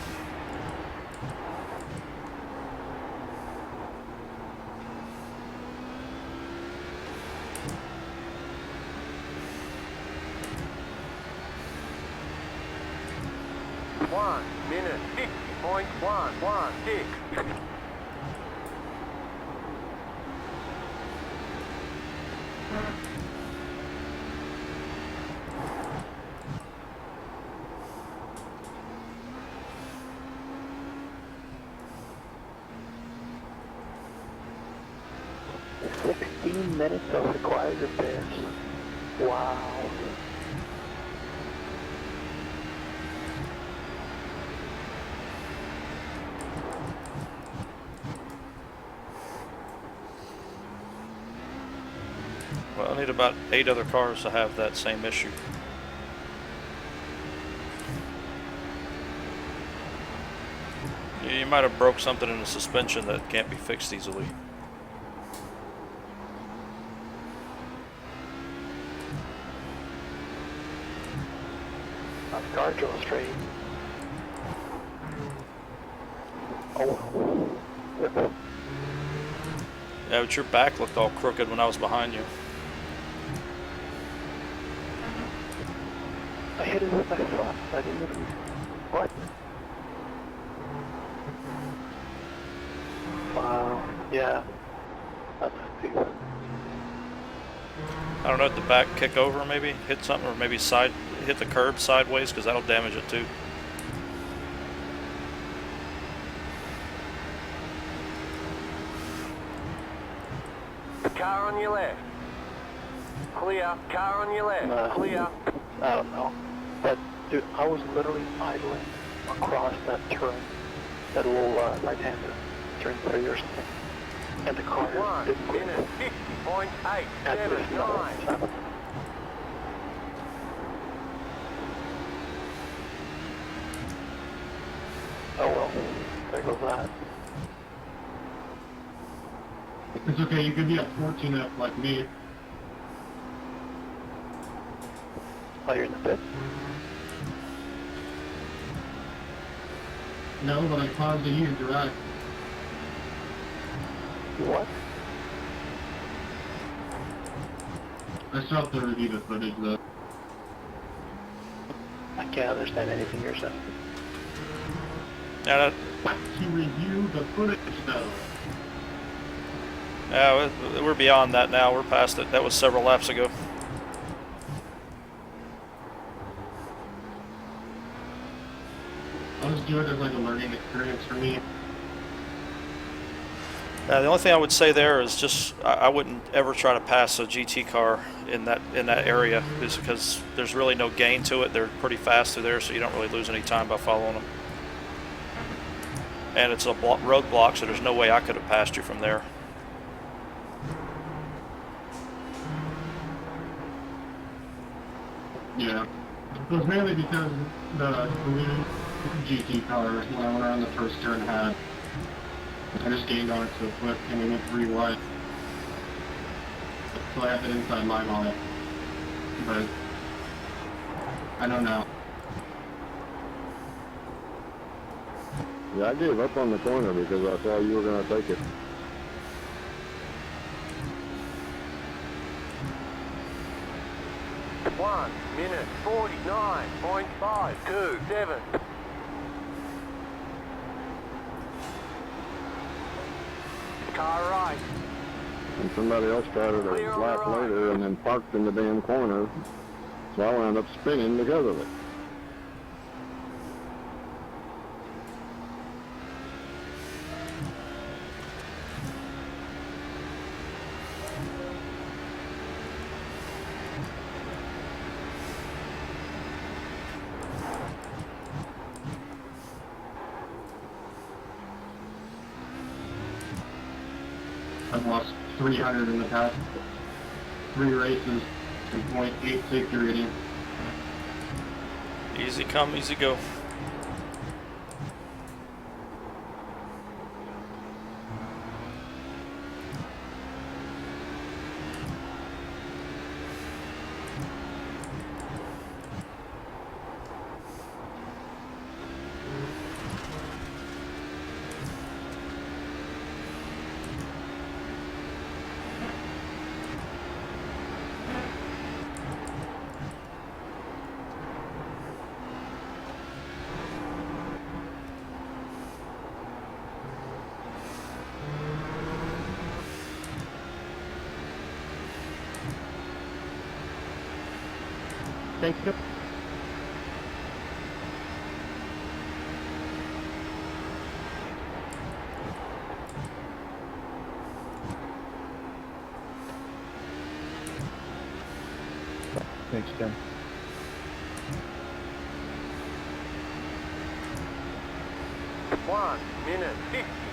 One minute 50.116. Minutes of required repairs. Wow. Well, I need about 8 other cars to have that same issue. You might have broke something in the suspension that can't be fixed easily. Car drove straight. Oh. Yeah, but your back looked all crooked when I was behind you. I hit it with my foot. I didn't even... What? Wow. Yeah. That's stupid. I don't know, did the back kick over maybe? Hit something, or maybe hit the curb sideways, because that'll damage it too. Car on your left. Clear. Car on your left. Clear. I don't know. But, dude, I was literally idling across that turn. That little right-hander. Turn 30 or something. And the car 1 didn't quit. minute 50.879. Oh well, there goes that. It's okay, you could be at 14F like me. Oh, you're in the pit? No, but I paused to use direct. What? I still have to review the footage though. I can't understand anything you're saying. Yeah, To review the footage though. we're beyond that now. We're past it. That was several laps ago. I'll just do it as like a learning experience for me. The only thing I would say there is just I wouldn't ever try to pass a GT car in that area, is because there's really no gain to it. They're pretty fast through there, so you don't really lose any time by following them. And it's a roadblock, so there's no way I could have passed you from there. Yeah. It was mainly because the blue GT car, when I went around the first turn, I just gained on it so quick, and we went 3 wide. So I had the inside line on it. But I don't know. Yeah, I gave up on the corner because I saw you were going to take it. One minute 49.527. Car right. And somebody else started a lap later and then parked in the damn corner. So I wound up spinning because of it. I've lost 300 in the past 3 races to .8 safety rating. Easy come, easy go. Thank you. Thanks, Tim. One minute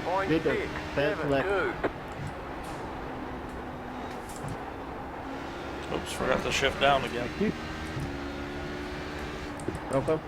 50.672. Oops, forgot to shift down again. Okay.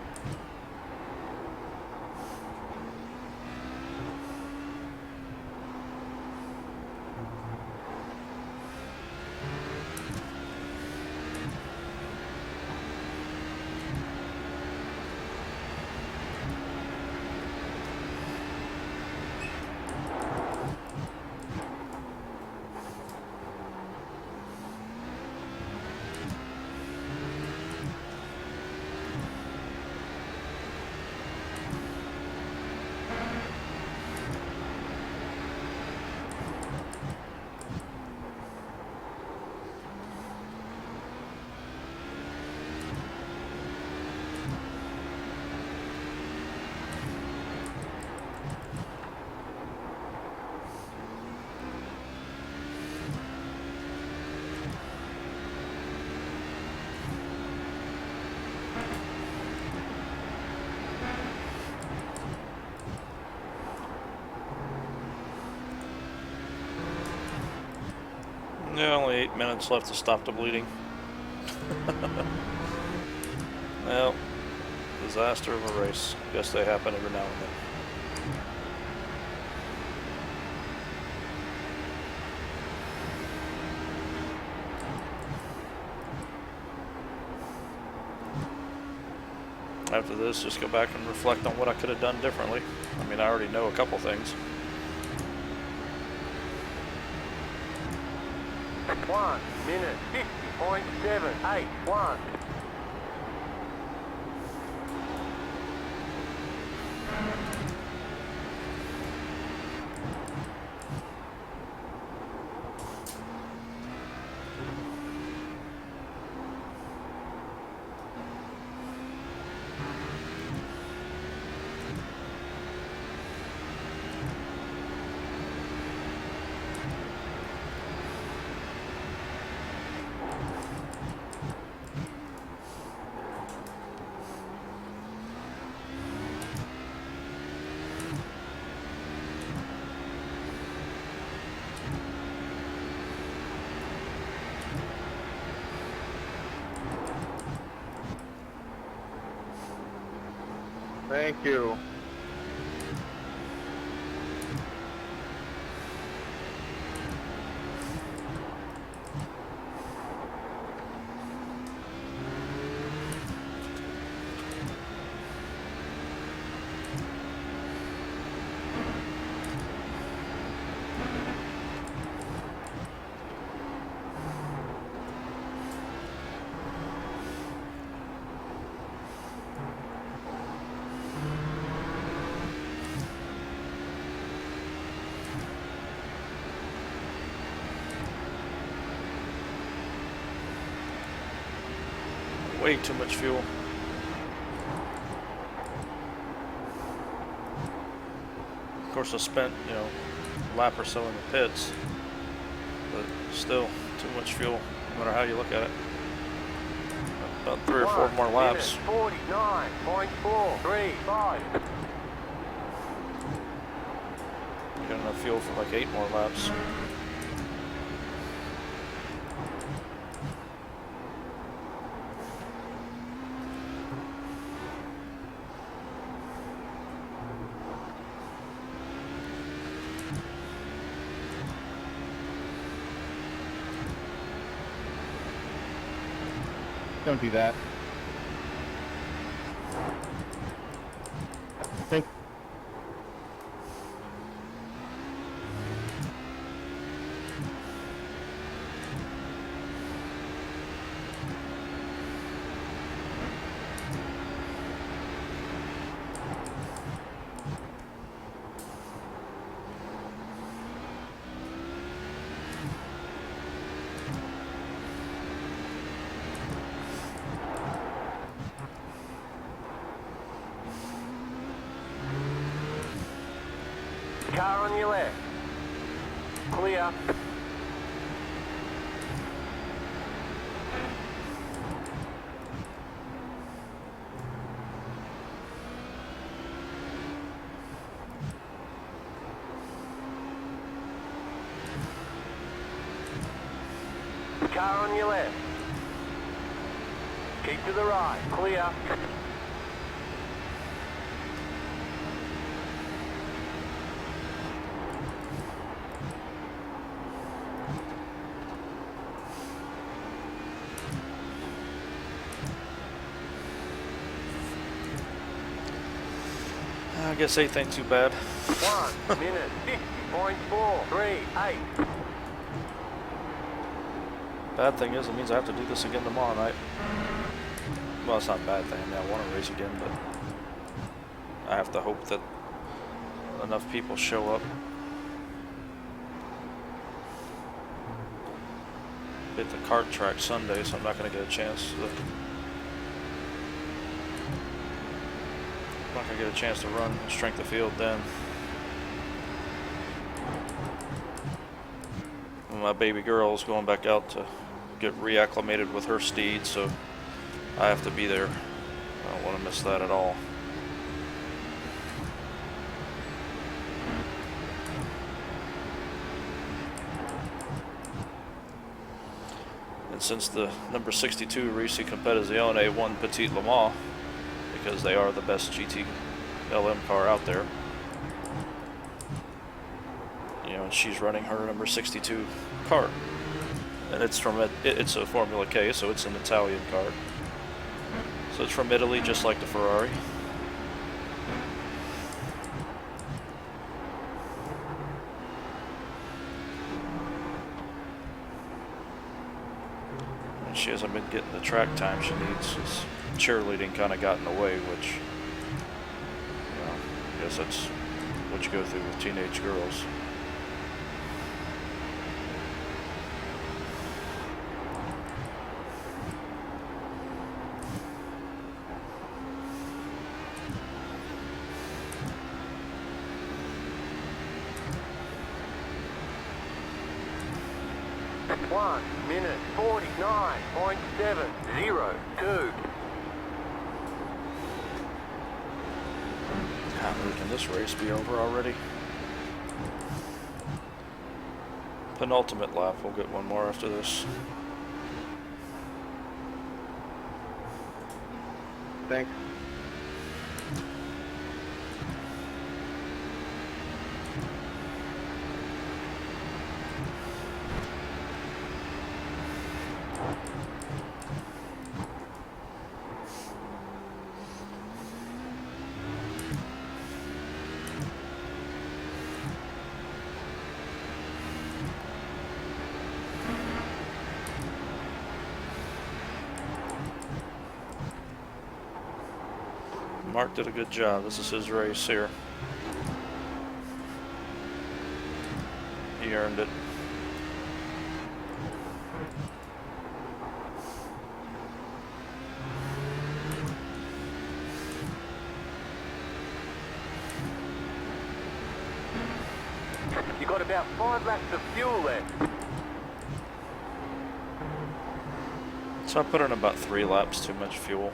Yeah, only 8 minutes left to stop the bleeding. Well, disaster of a race. Guess they happen every now and then. After this, just go back and reflect on what I could have done differently. I mean, I already know a couple things. 1 minute 50.781. Thank you. Way too much fuel. Of course, I spent, you know, a lap or so in the pits, but still too much fuel, no matter how you look at it. About 3 or 4 more laps. 49.435. Got enough fuel for like 8 more laps. Don't do that. Thank Car on your left. Clear. Car on your left. Keep to the right. Clear. I guess 8th ain't too bad. 1 minute 50.438. Bad thing is, it means I have to do this again tomorrow night. Well, it's not a bad thing. I mean, I want to race again, but I have to hope that enough people show up. Hit the kart track Sunday, so I'm not going to get a chance to. I'm not going to get a chance to run strength of field then. My baby girl is going back out to get reacclimated with her steed, so I have to be there. I don't want to miss that at all. And since the number 62 Risi Competizione won Petit Le Mans, because they are the best GT LM car out there, you know, and she's running her number 62 kart, and it's from it's a Formula K, so it's an Italian kart. So it's from Italy, just like the Ferrari. And she hasn't been getting the track time she needs. It's cheerleading kind of got in the way, which, you know, I guess that's what you go through with teenage girls. One minute 49.702. How can this race be over already? Penultimate lap, we'll get one more after this. Thanks. Mark did a good job. This is his race here. He earned it. You got about 5 laps of fuel left. So I put in about 3 laps too much fuel.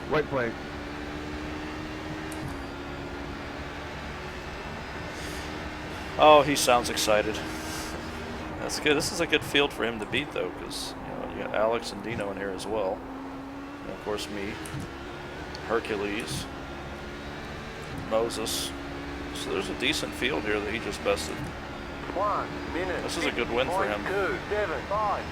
White flag. Oh, he sounds excited. That's good. This is a good field for him to beat, though, because you got Alex and Dino in here as well. And of course, me, Hercules, Moses. So there's a decent field here that he just bested. 1 minute. This is a good win for him. 275.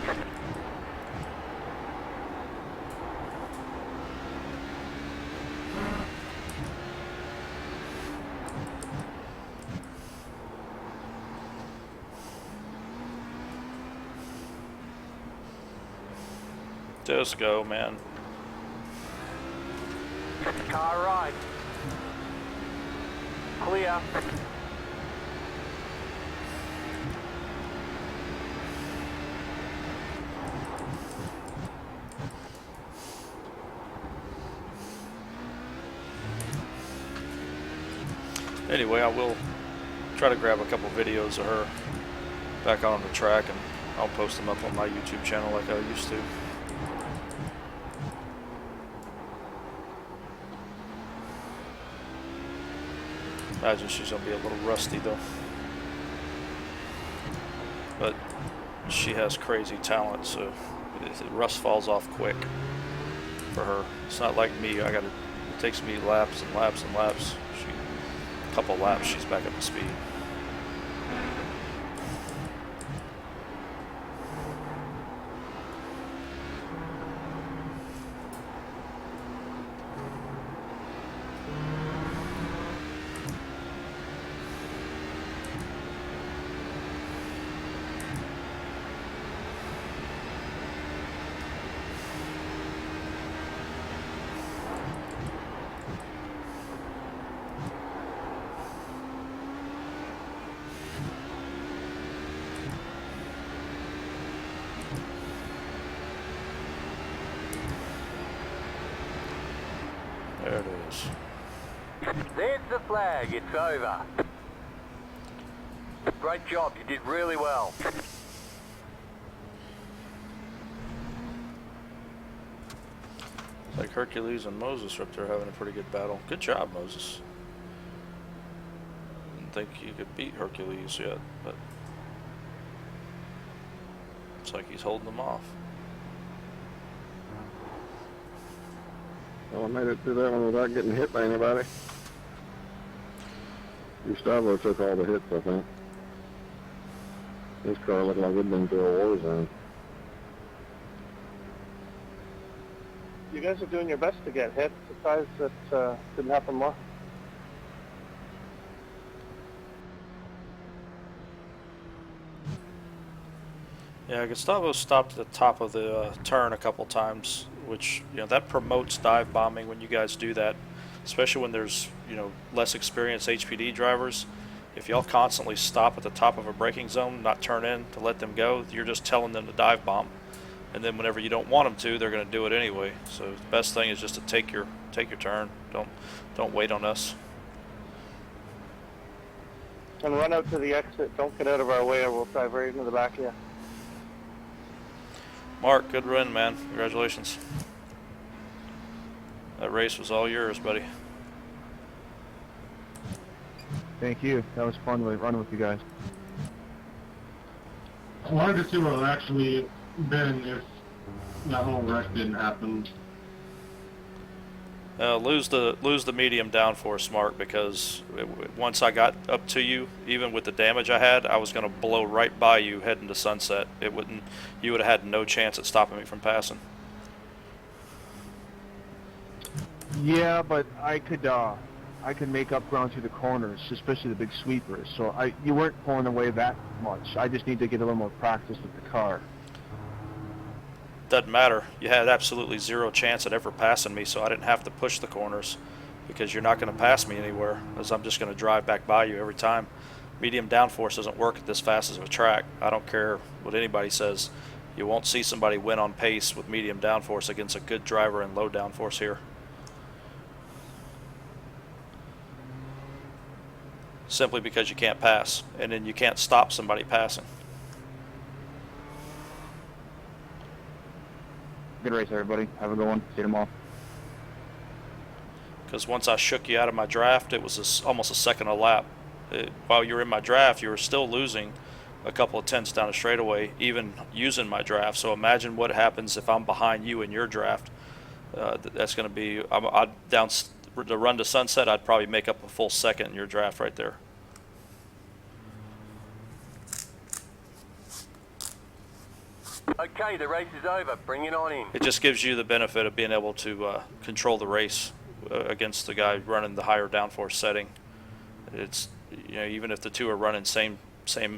Just go, man. Car right. Clear. Anyway, I will try to grab a couple videos of her back on the track, and I'll post them up on my YouTube channel like I used to. Imagine she's going to be a little rusty though. But she has crazy talent, so rust falls off quick for her. It's not like me. It takes me laps and laps and laps. A couple laps, she's back up to speed. There it is. There's the flag. It's over. Great job. You did really well. It's like Hercules and Moses are up there having a pretty good battle. Good job, Moses. Didn't think you could beat Hercules yet, but looks like he's holding them off. Well, I made it through that one without getting hit by anybody. Gustavo took all the hits, I think. His car looked like it'd been through a war zone. You guys are doing your best to get hit. Surprised that didn't happen more. Yeah, Gustavo stopped at the top of the turn a couple times, which, that promotes dive bombing when you guys do that, especially when there's, less experienced HPD drivers. If y'all constantly stop at the top of a braking zone, not turn in to let them go, you're just telling them to dive bomb. And then whenever you don't want them to, they're going to do it anyway. So the best thing is just to take your turn. Don't wait on us. And run out to the exit. Don't get out of our way or we'll drive right into the back of you. Mark, good run, man. Congratulations. That race was all yours, buddy. Thank you. That was fun running with you guys. I wanted to see what it would actually been if that whole wreck didn't happen. Lose the medium downforce, Mark, because once I got up to you, even with the damage I had, I was going to blow right by you heading to Sunset. You would have had no chance at stopping me from passing. Yeah, but I could I could make up ground through the corners, especially the big sweepers. So you weren't pulling away that much. I just need to get a little more practice with the car. Doesn't matter. You had absolutely zero chance at ever passing me, so I didn't have to push the corners because you're not going to pass me anywhere, as I'm just going to drive back by you every time. Medium downforce doesn't work at this fast as a track. I don't care what anybody says. You won't see somebody win on pace with medium downforce against a good driver in low downforce here. Simply because you can't pass, and then you can't stop somebody passing. Good race, everybody. Have a good one. See you tomorrow. Because once I shook you out of my draft, it was almost a second a lap. While you were in my draft, you were still losing a couple of tenths down a straightaway, even using my draft. So imagine what happens if I'm behind you in your draft. That's going to be, down the run to sunset, I'd probably make up a full second in your draft right there. Okay, the race is over. Bring it on in. It just gives you the benefit of being able to control the race against the guy running the higher downforce setting. It's, you know, even if the two are running same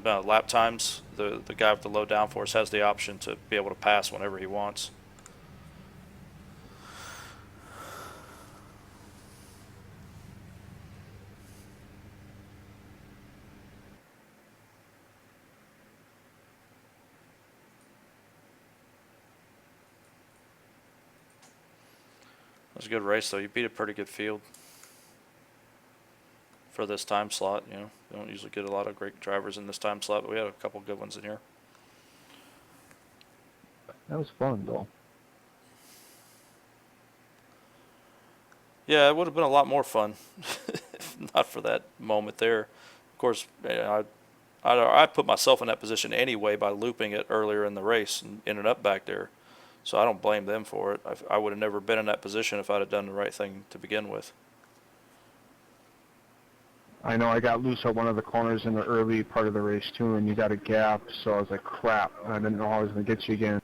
lap times, the guy with the low downforce has the option to be able to pass whenever he wants. It was a good race, though. You beat a pretty good field for this time slot. You know, you don't usually get a lot of great drivers in this time slot, but we had a couple good ones in here. That was fun, though. Yeah, it would have been a lot more fun if not for that moment there. Of course, I put myself in that position anyway by looping it earlier in the race and ended up back there. So I don't blame them for it. I would have never been in that position if I'd have done the right thing to begin with. I know I got loose at one of the corners in the early part of the race, too, and you got a gap, so I was like, crap. I didn't know I was going to get you again.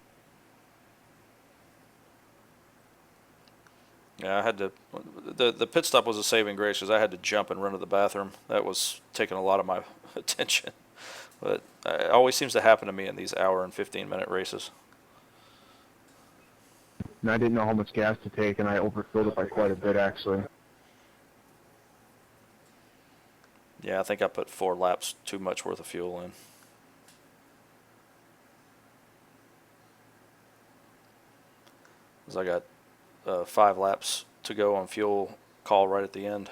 Yeah, I had to. The pit stop was a saving grace because I had to jump and run to the bathroom. That was taking a lot of my attention. But it always seems to happen to me in these hour and 15-minute races. And I didn't know how much gas to take, and I overfilled it by quite a bit, actually. Yeah, I think I put 4 laps too much worth of fuel in. Because I got 5 laps to go on fuel call right at the end.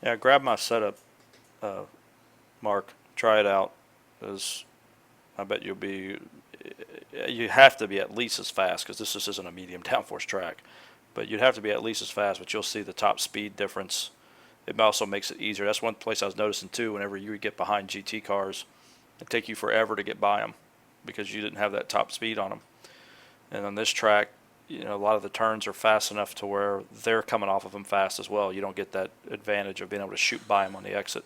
Yeah, grab my setup, Mark. Try it out, because I bet you have to be at least as fast, because this just isn't a medium downforce track. But you'd have to be at least as fast, but you'll see the top speed difference. It also makes it easier. That's one place I was noticing too, whenever you would get behind GT cars, it'd take you forever to get by them because you didn't have that top speed on them. And on this track, you know, a lot of the turns are fast enough to where they're coming off of them fast as well. You don't get that advantage of being able to shoot by them on the exit.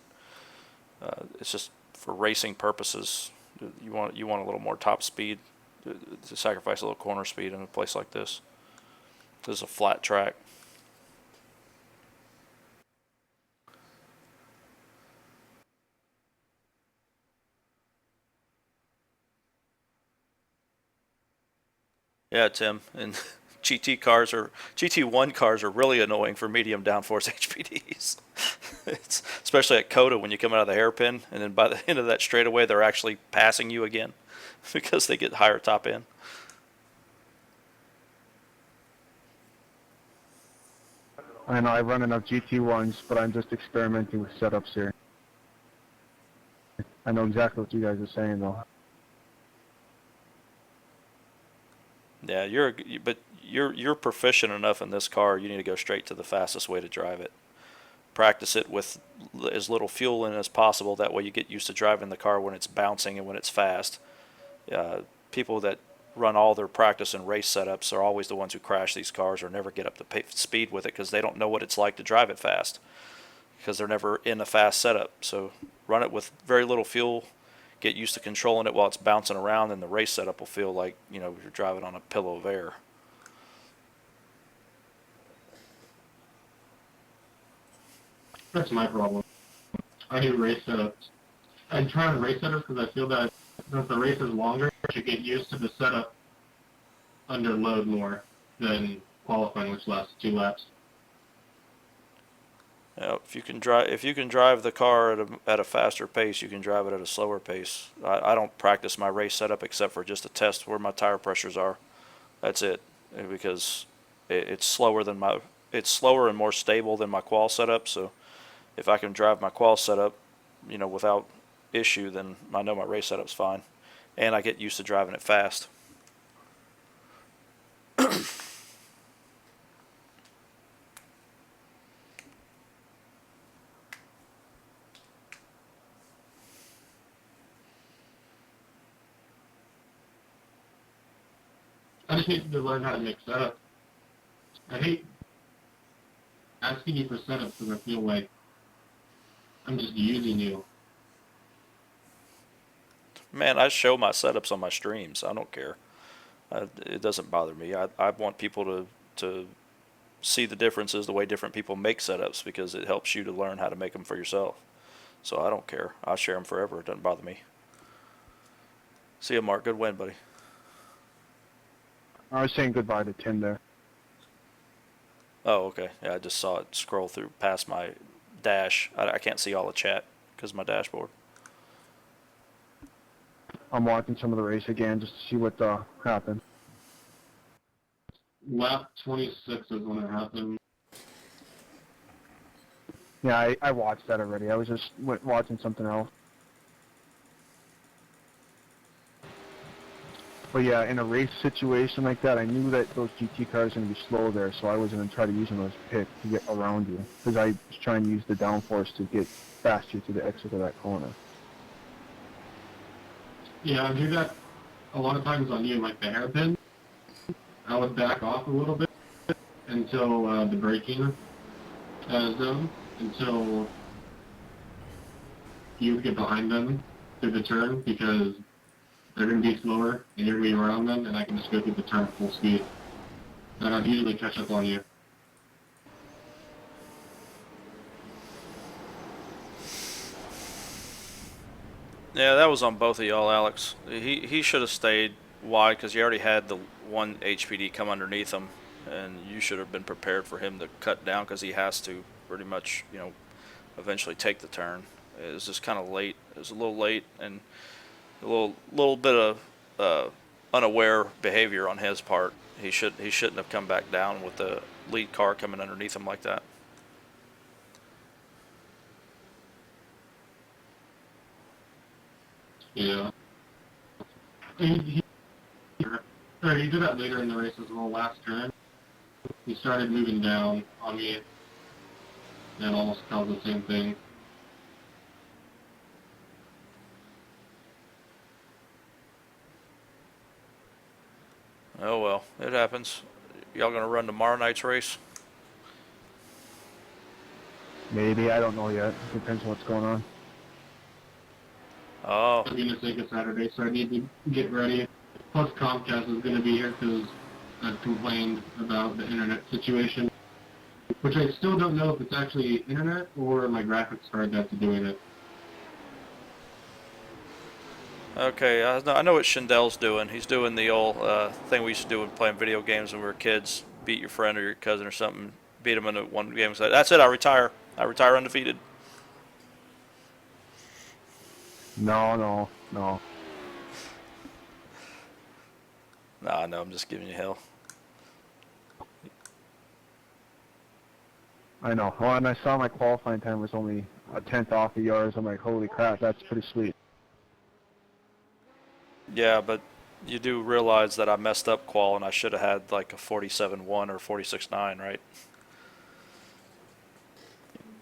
It's just for racing purposes. You want a little more top speed to sacrifice a little corner speed in a place like this. This is a flat track. Yeah, Tim, and GT1 cars are really annoying for medium downforce HPDs. It's especially at COTA when you come out of the hairpin, and then by the end of that straightaway, they're actually passing you again because they get higher top end. I know I run enough GT1s, but I'm just experimenting with setups here. I know exactly what you guys are saying, though. Yeah, you're proficient enough in this car. You need to go straight to the fastest way to drive it. Practice it with as little fuel in as possible. That way you get used to driving the car when it's bouncing and when it's fast. People that run all their practice and race setups are always the ones who crash these cars or never get up to speed with it because they don't know what it's like to drive it fast because they're never in a fast setup. So run it with very little fuel, get used to controlling it while it's bouncing around, and the race setup will feel like, you know, you're driving on a pillow of air. That's my problem. I do race setups. I try on race setups because I feel that since the race is longer, I should get used to the setup under load more than qualifying, which lasts 2 laps. If you can drive the car at a faster pace, you can drive it at a slower pace. I don't practice my race setup except for just to test where my tire pressures are. That's it, because it's slower than it's slower and more stable than my qual setup. So if I can drive my qual setup, you know, without issue, then I know my race setup's fine, and I get used to driving it fast. I just need to learn how to make setups. I hate asking you for setups because I feel like I'm just using you. Man, I show my setups on my streams. I don't care. It doesn't bother me. I want people to see the differences, the way different people make setups, because it helps you to learn how to make them for yourself. So I don't care. I share them forever. It doesn't bother me. See you, Mark. Good win, buddy. I was saying goodbye to Tim there. Oh, okay. Yeah, I just saw it scroll through past my dash. I can't see all the chat because of my dashboard. I'm watching some of the race again just to see what happened. Lap 26 is when it happened. Yeah, I watched that already. I was just watching something else. But yeah, in a race situation like that, I knew that those GT cars are going to be slow there, so I was going to try to use them as pit to get around you. Because I was trying to use the downforce to get faster to the exit of that corner. Yeah, I do that a lot of times on you, like the hairpin. I would back off a little bit until the braking zone, until you get behind them through the turn, because they're going to be slower and you're going to be around them, and I can just go through the turn full speed. And I'll usually catch up on you. Yeah, that was on both of y'all, Alex. He should have stayed wide because he already had the one HPD come underneath him, and you should have been prepared for him to cut down because he has to pretty much, you know, eventually take the turn. It was just kind of late. It was a little late and a little bit of unaware behavior on his part. He shouldn't have come back down with the lead car coming underneath him like that. Yeah. He did that later in the race as well, last turn. He started moving down on me and almost caused the same thing. Oh well, it happens. Y'all gonna run tomorrow night's race? Maybe, I don't know yet. Depends on what's going on. Oh. I'm going to take a Saturday, so I need to get ready. Plus Comcast is going to be here because I've complained about the internet situation, which I still don't know if it's actually internet or my graphics card that's doing it. Okay, I know what Shindel's doing. He's doing the old thing we used to do when playing video games when we were kids. Beat your friend or your cousin or something. Beat him in one game. So that's it. I retire. I retire undefeated. No. Nah, no, I'm just giving you hell. I know. Well, and I saw my qualifying time was only a tenth off of yours. I'm like, holy crap, that's pretty sweet. Yeah, but you do realize that I messed up qual and I should have had like a 47.1 or 46.9, right?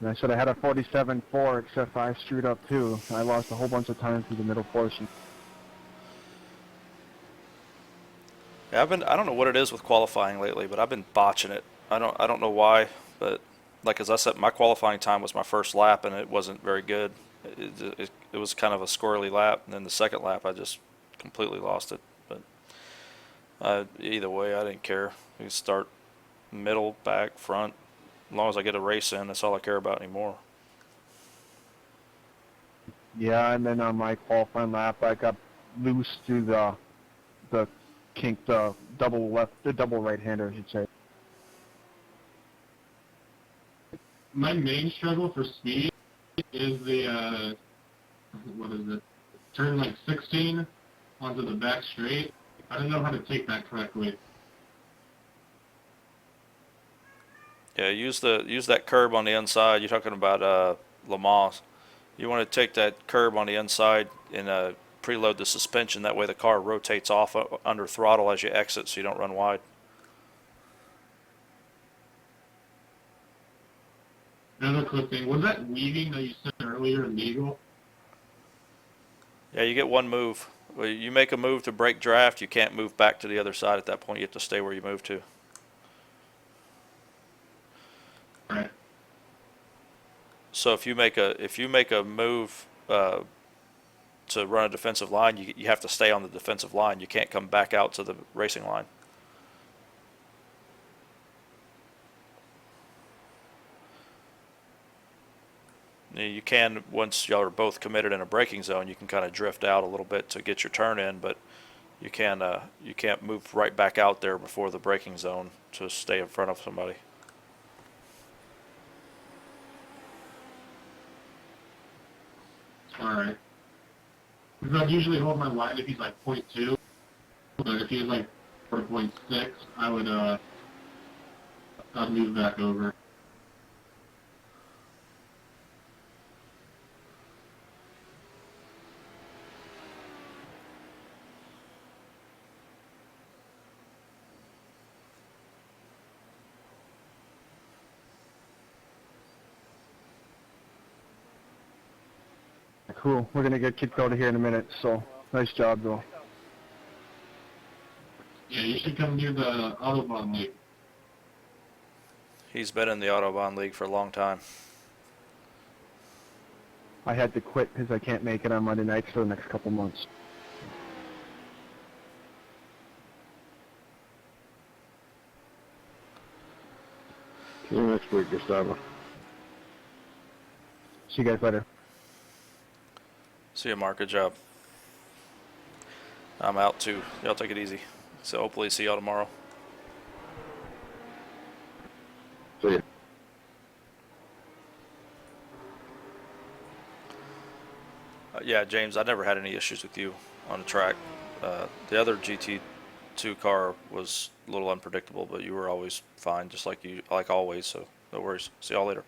And I should have had a 47.4, except I screwed up too. I lost a whole bunch of time through the middle portion. Yeah, I don't know what it is with qualifying lately, but I've been botching it. I don't know why, but like as I said, my qualifying time was my first lap and it wasn't very good. It was kind of a squirrely lap, and then the second lap I just completely lost it. But either way, I didn't care. We could start middle, back, front. As long as I get a race in, that's all I care about anymore. Yeah, and then on my qualifying lap, I got loose through the kink, the double right-hander, I should say. My main struggle for speed is the, what is it? Turn like 16 onto the back straight. I don't know how to take that correctly. Yeah, use that curb on the inside. You're talking about Le Mans. You want to take that curb on the inside and preload the suspension. That way the car rotates off under throttle as you exit, so you don't run wide. Another quick thing, was that weaving that you said earlier illegal? Yeah, you get one move. Well, you make a move to break draft, you can't move back to the other side at that point. You have to stay where you moved to. Right. So if you make a move to run a defensive line, you have to stay on the defensive line. You can't come back out to the racing line. You can, once y'all are both committed in a braking zone, you can kind of drift out a little bit to get your turn in, but you can't move right back out there before the braking zone to stay in front of somebody. Alright. Because I'd usually hold my line if he's like 0.2, but if he's like 4.6, I'd move back over. Cool. We're gonna get kicked out of here in a minute. So nice job, though. Yeah, you should come do the Autobahn League. He's been in the Autobahn League for a long time. I had to quit because I can't make it on Monday nights for the next couple months. See you next week, Gustavo. See you guys later. See you, Mark. Good job. I'm out too. Y'all take it easy. So hopefully see y'all tomorrow. See you. Yeah, James, I never had any issues with you on the track. The other GT2 car was a little unpredictable, but you were always fine, just like always. So no worries. See y'all later.